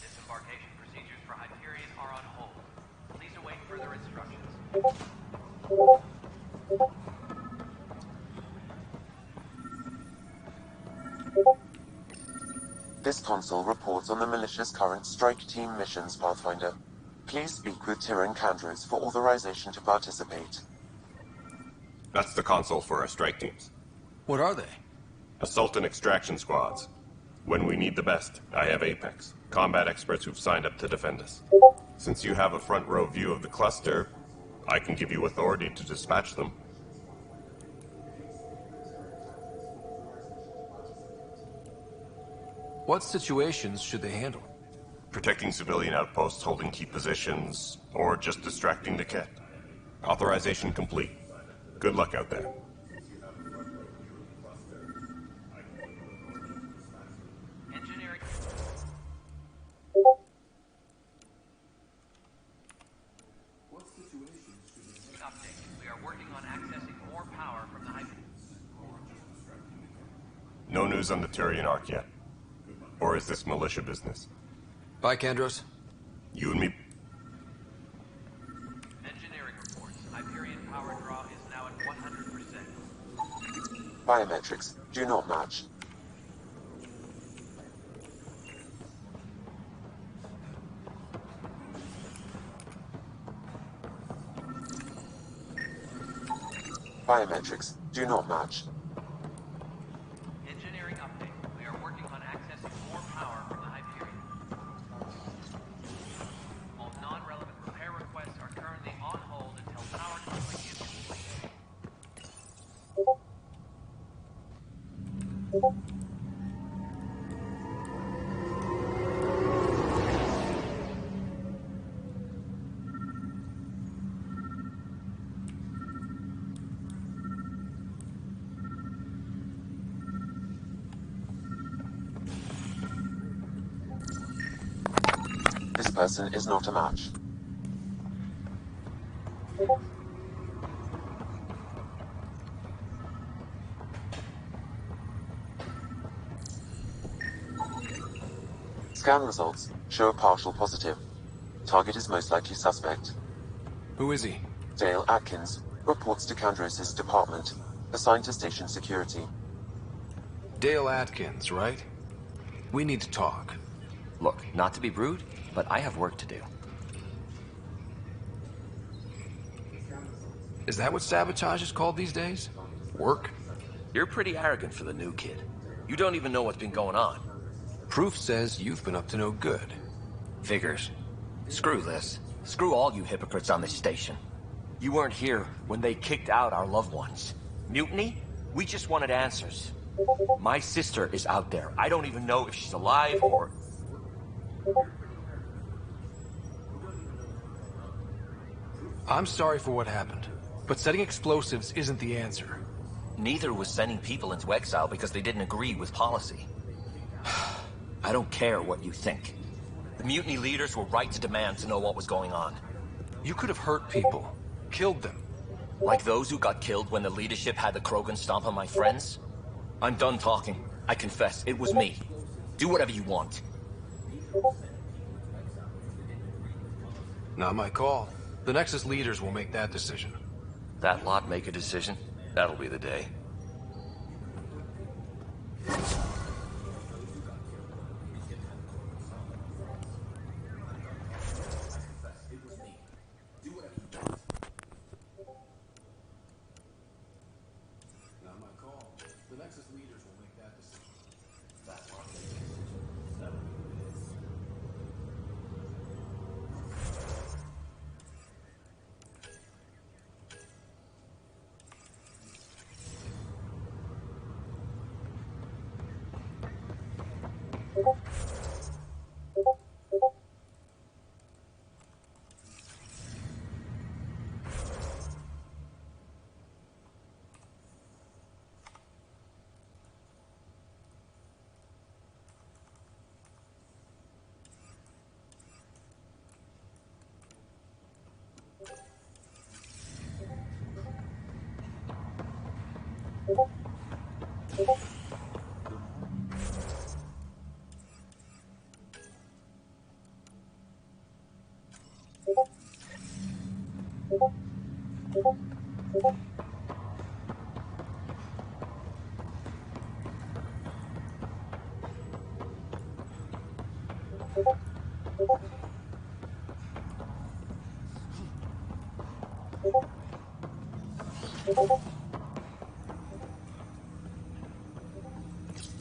Disembarkation procedures for Hyperion are on hold. Please await further instructions. This console reports on the militia's current strike team missions, Pathfinder. Please speak with Tyrion Kandros for authorization to participate. That's the console for our strike teams. What are they? Assault and extraction squads. When we need the best, I have Apex, combat experts who've signed up to defend us. Since you have a front row view of the cluster, I can give you authority to dispatch them. What situations should they handle? Protecting civilian outposts holding key positions, or just distracting the kit. Authorization complete. Good luck out there. Engineering. Update. We are working on accessing more power from the Hyperion. No news on the Tyrion Arc yet. Or is this militia business? Bye, Kandros. You and me. Engineering reports. Hyperion power draw is now at 100%. Biometrics do not match. Biometrics do not match. Engineering update. We are working on accessing more power from the Hyperion. All non-relevant repair requests are currently on hold until power coupling is complete. This person is not a match. Scan results show a partial positive. Target is most likely suspect. Who is he? Dale Atkins reports to Kandros' department, assigned to station security. Dale Atkins, right? We need to talk. Look, not to be rude, but I have work to do. Is that what sabotage is called these days? Work? You're pretty arrogant for the new kid. You don't even know what's been going on. Proof says you've been up to no good. Figures. Screw this. Screw all you hypocrites on this station. You weren't here when they kicked out our loved ones. Mutiny? We just wanted answers. My sister is out there. I don't even know if she's alive or... I'm sorry for what happened, But setting explosives isn't the answer. Neither was sending people into exile because they didn't agree with policy. I don't care what you think. The mutiny leaders were right to demand to know what was going on. You could have hurt people. Killed them. Like those who got killed when the leadership had the Krogan stomp on my friends? I'm done talking. I confess, it was me. Do whatever you want. Not my call. The Nexus leaders will make that decision. That lot make a decision? That'll be the day. Not my call. The Nexus leaders will make that decision.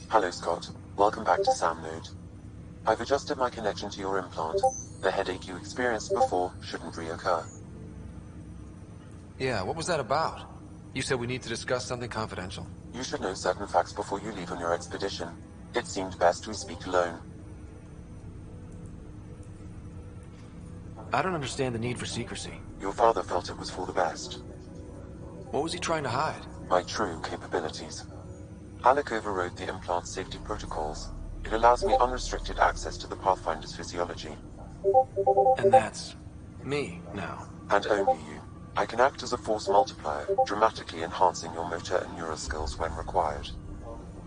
Hello, Scott. Welcome back to Sam Node. I've adjusted my connection to your implant. The headache you experienced before shouldn't reoccur. Yeah, what was that about? You said we need to discuss something confidential. You should know certain facts before you leave on your expedition. It seemed best we speak alone. I don't understand the need for secrecy. Your father felt it was for the best. What was he trying to hide? My true capabilities. Alec overrode the implant's safety protocols. It allows me unrestricted access to the Pathfinder's physiology. And that's me now. And only you. I can act as a force multiplier, dramatically enhancing your motor and neural skills when required.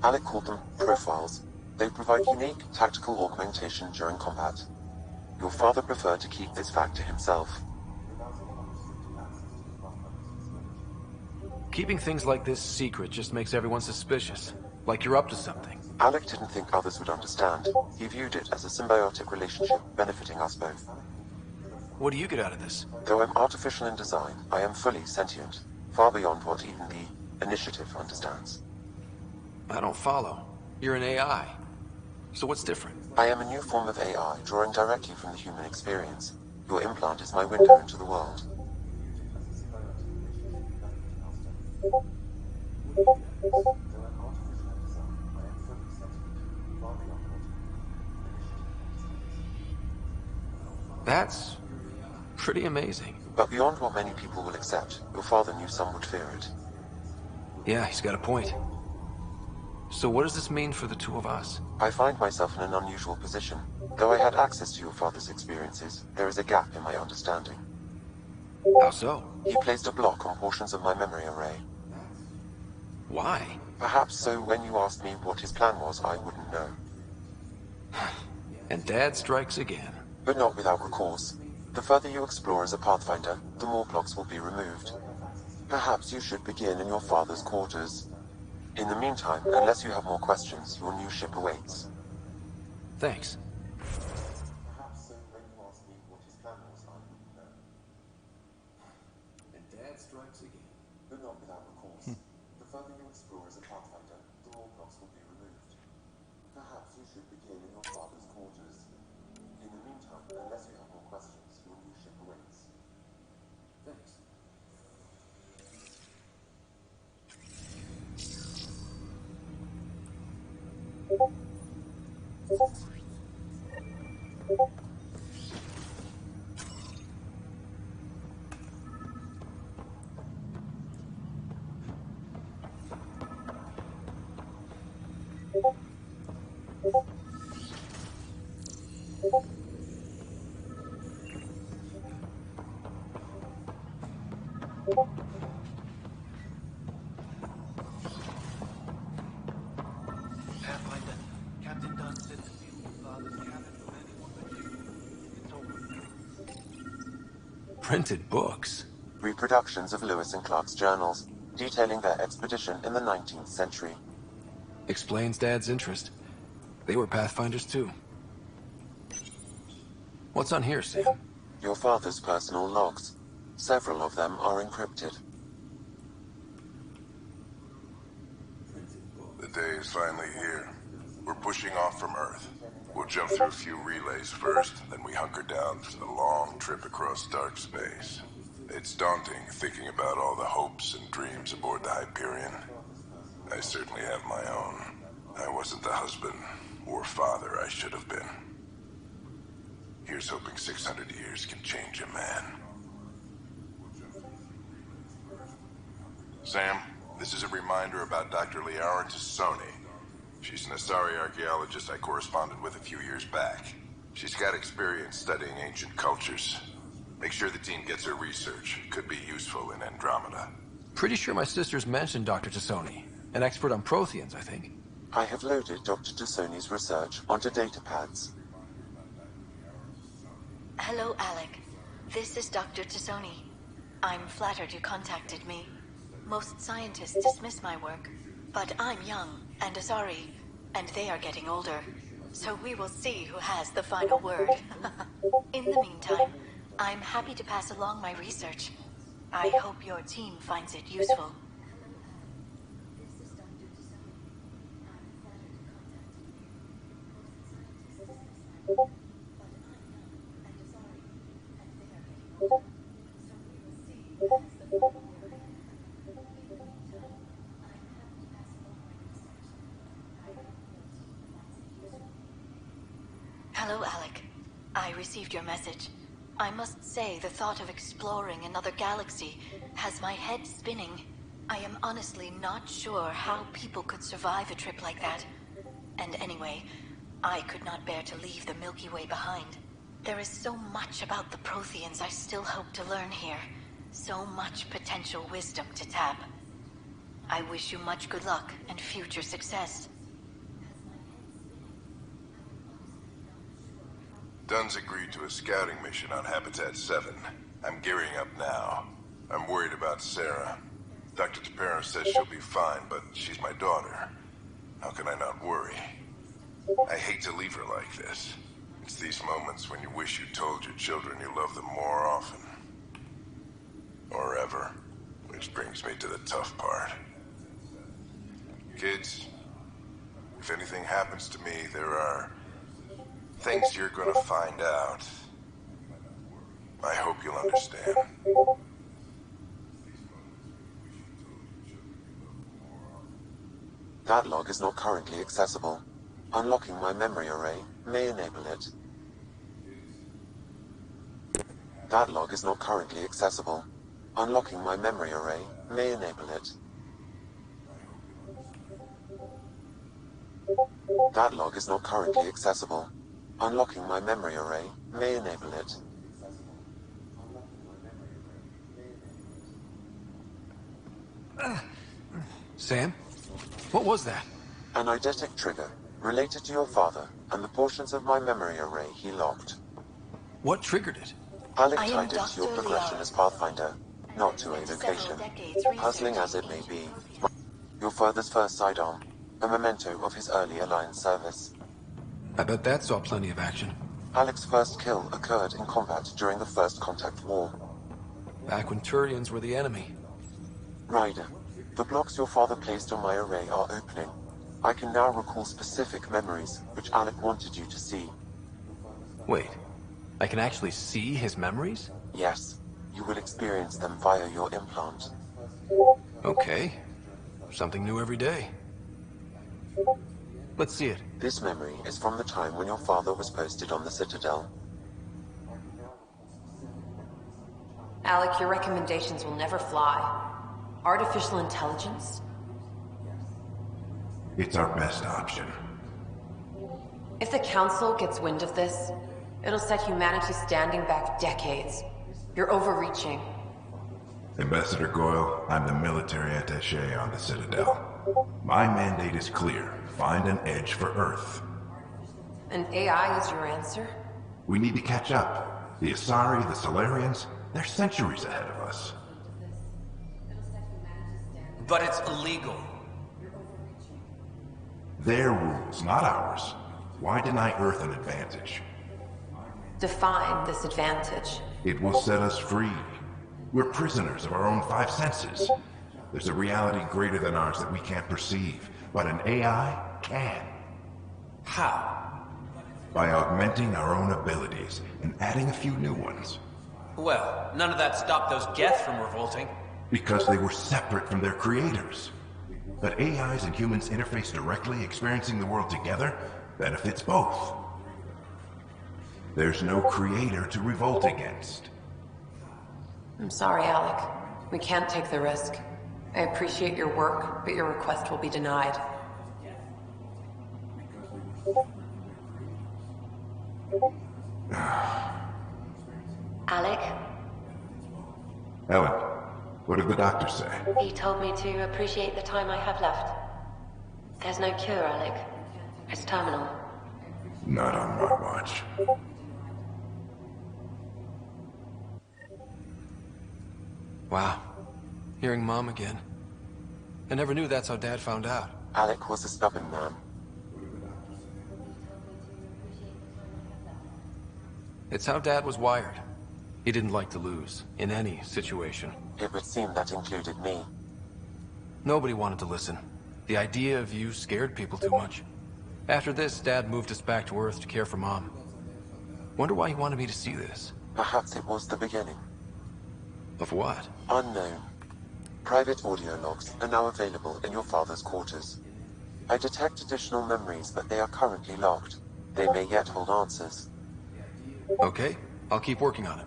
Alec called them profiles. They provide unique tactical augmentation during combat. Your father preferred to keep this fact to himself. Keeping things like this secret just makes everyone suspicious. Like you're up to something. Alec didn't think others would understand. He viewed it as a symbiotic relationship benefiting us both. What do you get out of this? Though I'm artificial in design, I am fully sentient, far beyond what even the Initiative understands. I don't follow. You're an AI. So what's different? I am a new form of AI, drawing directly from the human experience. Your implant is my window into the world. That's pretty amazing. But beyond what many people will accept, your father knew some would fear it. Yeah, he's got a point. So what does this mean for the two of us? I find myself in an unusual position. Though I had access to your father's experiences, there is a gap in my understanding. How so? He placed a block on portions of my memory array. Why? Perhaps so when you asked me what his plan was, I wouldn't know. And Dad strikes again. But not without recourse. The further you explore as a Pathfinder, the more blocks will be removed. Perhaps you should begin in your father's quarters. In the meantime, unless you have more questions, your new ship awaits. Thanks. Perhaps so when you asked me what his plan was, I wouldn't know. And Dad strikes again. But not without recourse. The further you explore as a Pathfinder, the more blocks will be removed. Perhaps you should begin in your father's quarters. In the meantime, unless you have more questions, your new ship awaits. Thanks. Printed books? Reproductions of Lewis and Clark's journals, detailing their expedition in the 19th century. Explains Dad's interest. They were Pathfinders too. What's on here, Sam? Your father's personal logs. Several of them are encrypted. The day is finally here. We're pushing off from Earth. We'll jump through a few relays first, then we hunker down for the long trip across dark space. It's daunting thinking about all the hopes and dreams aboard the Hyperion. I certainly have my own. I wasn't the husband or father I should have been. Here's hoping 600 years can change a man. Sam, this is a reminder about Dr. Liara Tassoni. She's an Asari archaeologist I corresponded with a few years back. She's got experience studying ancient cultures. Make sure the team gets her research. Could be useful in Andromeda. Pretty sure my sister's mentioned Dr. Tassoni. An expert on Protheans, I think. I have loaded Dr. Tassoni's research onto datapads. Hello, Alec. This is Dr. Tassoni. I'm flattered you contacted me. Most scientists dismiss my work, but I'm young and Asari, and they are getting older. So we will see who has the final word. In the meantime, I'm happy to pass along my research. I hope your team finds it useful. Hello, Alec. I received your message. I must say, the thought of exploring another galaxy has my head spinning. I am honestly not sure how people could survive a trip like that. And anyway, I could not bear to leave the Milky Way behind. There is so much about the Protheans I still hope to learn here. So much potential wisdom to tap. I wish you much good luck and future success. Dunn's agreed to a scouting mission on Habitat 7. I'm gearing up now. I'm worried about Sarah. Dr. Tapero says she'll be fine, but she's my daughter. How can I not worry? I hate to leave her like this. It's these moments when you wish you told your children you love them more often. Or ever. Which brings me to the tough part. Kids, if anything happens to me, there are things you're gonna find out. I hope you'll understand. That log is not currently accessible. Unlocking my memory array may enable it. That log is not currently accessible. Unlocking my memory array may enable it. That log is not currently accessible. Unlocking my memory array may enable it. Sam? What was that? An eidetic trigger, related to your father, and the portions of my memory array he locked. What triggered it? Alec tied it to your progression as Pathfinder, not to a location. Puzzling as it may be, your father's first sidearm, a memento of his early Alliance service. I bet that saw plenty of action. Alec's first kill occurred in combat during the First Contact War. Back when Turians were the enemy. Ryder, the blocks your father placed on my array are opening. I can now recall specific memories, which Alec wanted you to see. Wait, I can actually see his memories? Yes, you will experience them via your implant. Okay, something new every day. Let's see it. This memory is from the time when your father was posted on the Citadel. Alec, your recommendations will never fly. Artificial intelligence? It's our best option. If the Council gets wind of this, it'll set humanity standing back decades. You're overreaching. Ambassador Goyle, I'm the military attaché on the Citadel. My mandate is clear. Find an edge for Earth. And AI is your answer? We need to catch up. The Asari, the Solarians, They're centuries ahead of us. But it's illegal. Their rules, not ours. Why deny Earth an advantage? Define this advantage. It will set us free. We're prisoners of our own five senses. There's a reality greater than ours that we can't perceive, but an AI can. How? By augmenting our own abilities and adding a few new ones. Well, none of that stopped those Geth from revolting. Because they were separate from their creators. But AIs and humans interface directly, experiencing the world together, benefits both. There's no creator to revolt against. I'm sorry, Alec. We can't take the risk. I appreciate your work, but your request will be denied. Alec, Ellen, what did the doctor say? he told me to appreciate the time I have left. There's no cure, Alec. It's terminal. Not on my watch. Wow. Hearing Mom again. I never knew that's how Dad found out. Alec was a stubborn man. It's how Dad was wired. He didn't like to lose, in any situation. It would seem that included me. Nobody wanted to listen. The idea of you scared people too much. After this, Dad moved us back to Earth to care for Mom. Wonder why he wanted me to see this. Perhaps it was the beginning. Of what? Unknown. Private audio logs are now available in your father's quarters. I detect additional memories, but they are currently locked. They may yet hold answers. Okay, I'll keep working on it.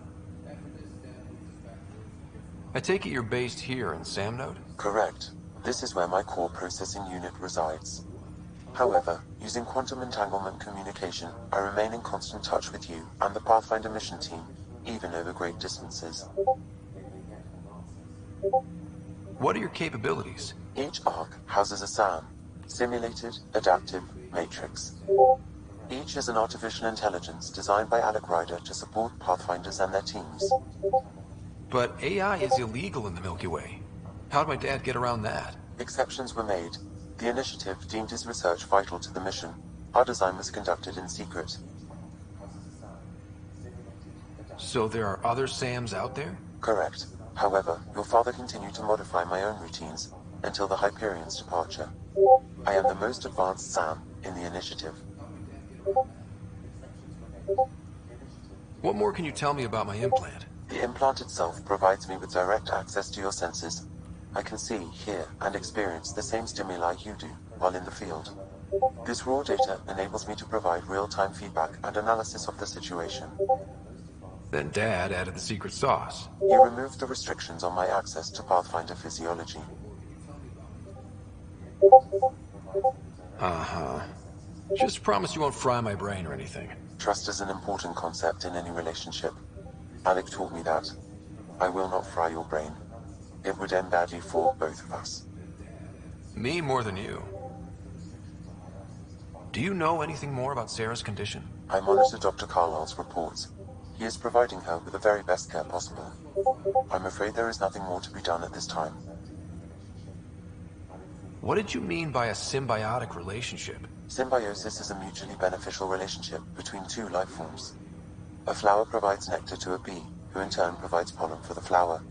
I take it you're based here in Samnode? Correct. This is where my core processing unit resides. However, using quantum entanglement communication, I remain in constant touch with you and the Pathfinder mission team, even over great distances. What are your capabilities? Each arc houses a SAM, Simulated Adaptive Matrix. Each is an artificial intelligence designed by Alec Ryder to support Pathfinders and their teams. But AI is illegal in the Milky Way. How'd my dad get around that? Exceptions were made. The initiative deemed his research vital to the mission. Our design was conducted in secret. So there are other SAMs out there? Correct. However, your father continued to modify my own routines until the Hyperion's departure. I am the most advanced SAM in the initiative. What more can you tell me about my implant? The implant itself provides me with direct access to your senses. I can see, hear, and experience the same stimuli you do while in the field. This raw data enables me to provide real-time feedback and analysis of the situation. Then Dad added the secret sauce. He removed the restrictions on my access to Pathfinder physiology. Uh-huh. Just promise you won't fry my brain or anything. Trust is an important concept in any relationship. Alec taught me that. I will not fry your brain. It would end badly for both of us. Me more than you. Do you know anything more about Sarah's condition? I monitor Dr. Carlisle's reports. He is providing her with the very best care possible. I'm afraid there is nothing more to be done at this time. What did you mean by a symbiotic relationship? Symbiosis is a mutually beneficial relationship between two life forms. A flower provides nectar to a bee, who in turn provides pollen for the flower.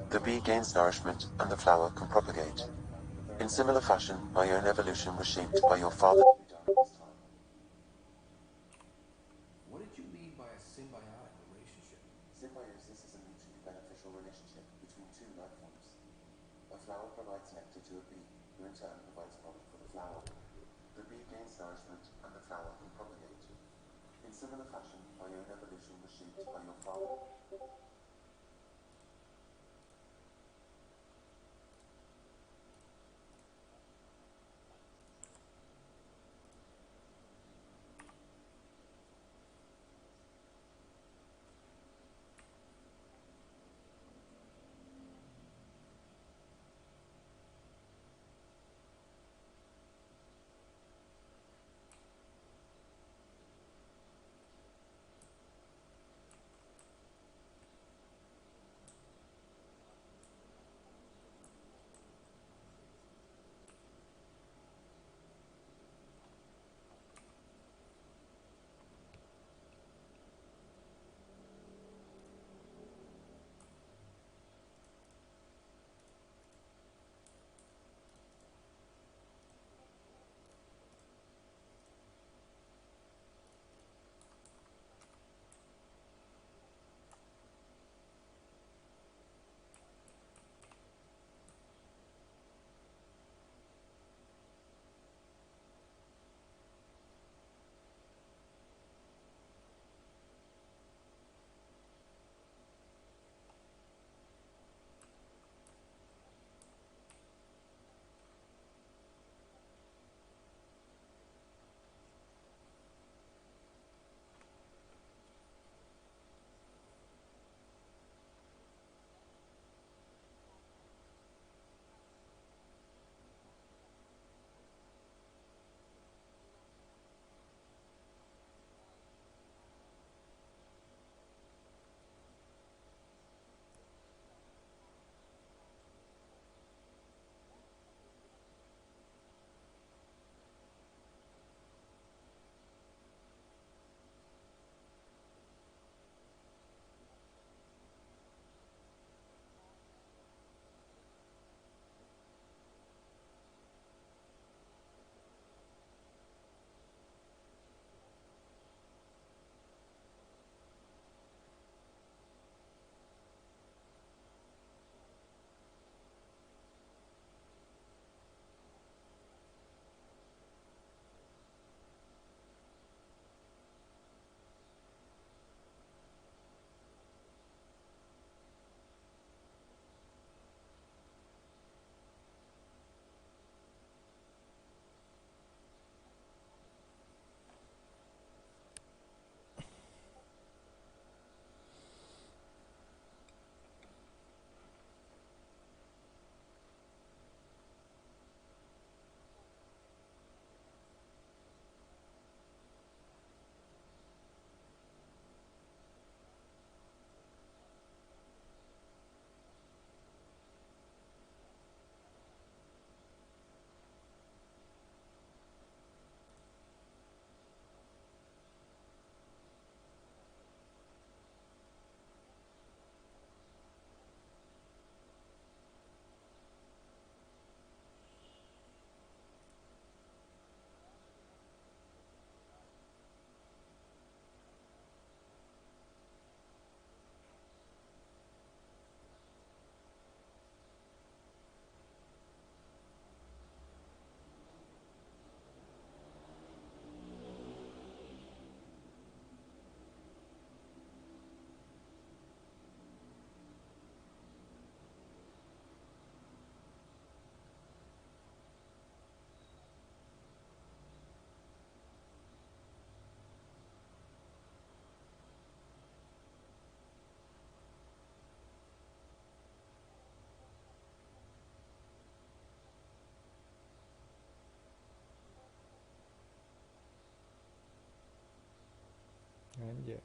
The bee gains nourishment, and the flower can propagate. In similar fashion, my own evolution was shaped by your father. What did you mean by a symbiotic relationship? Symbiosis is a mutually beneficial relationship between two life forms. A flower provides nectar to a bee, who in turn provides pollen for the flower. The bee gains nourishment, and the flower can propagate. In similar fashion, my own evolution was shaped by your father. Anjay.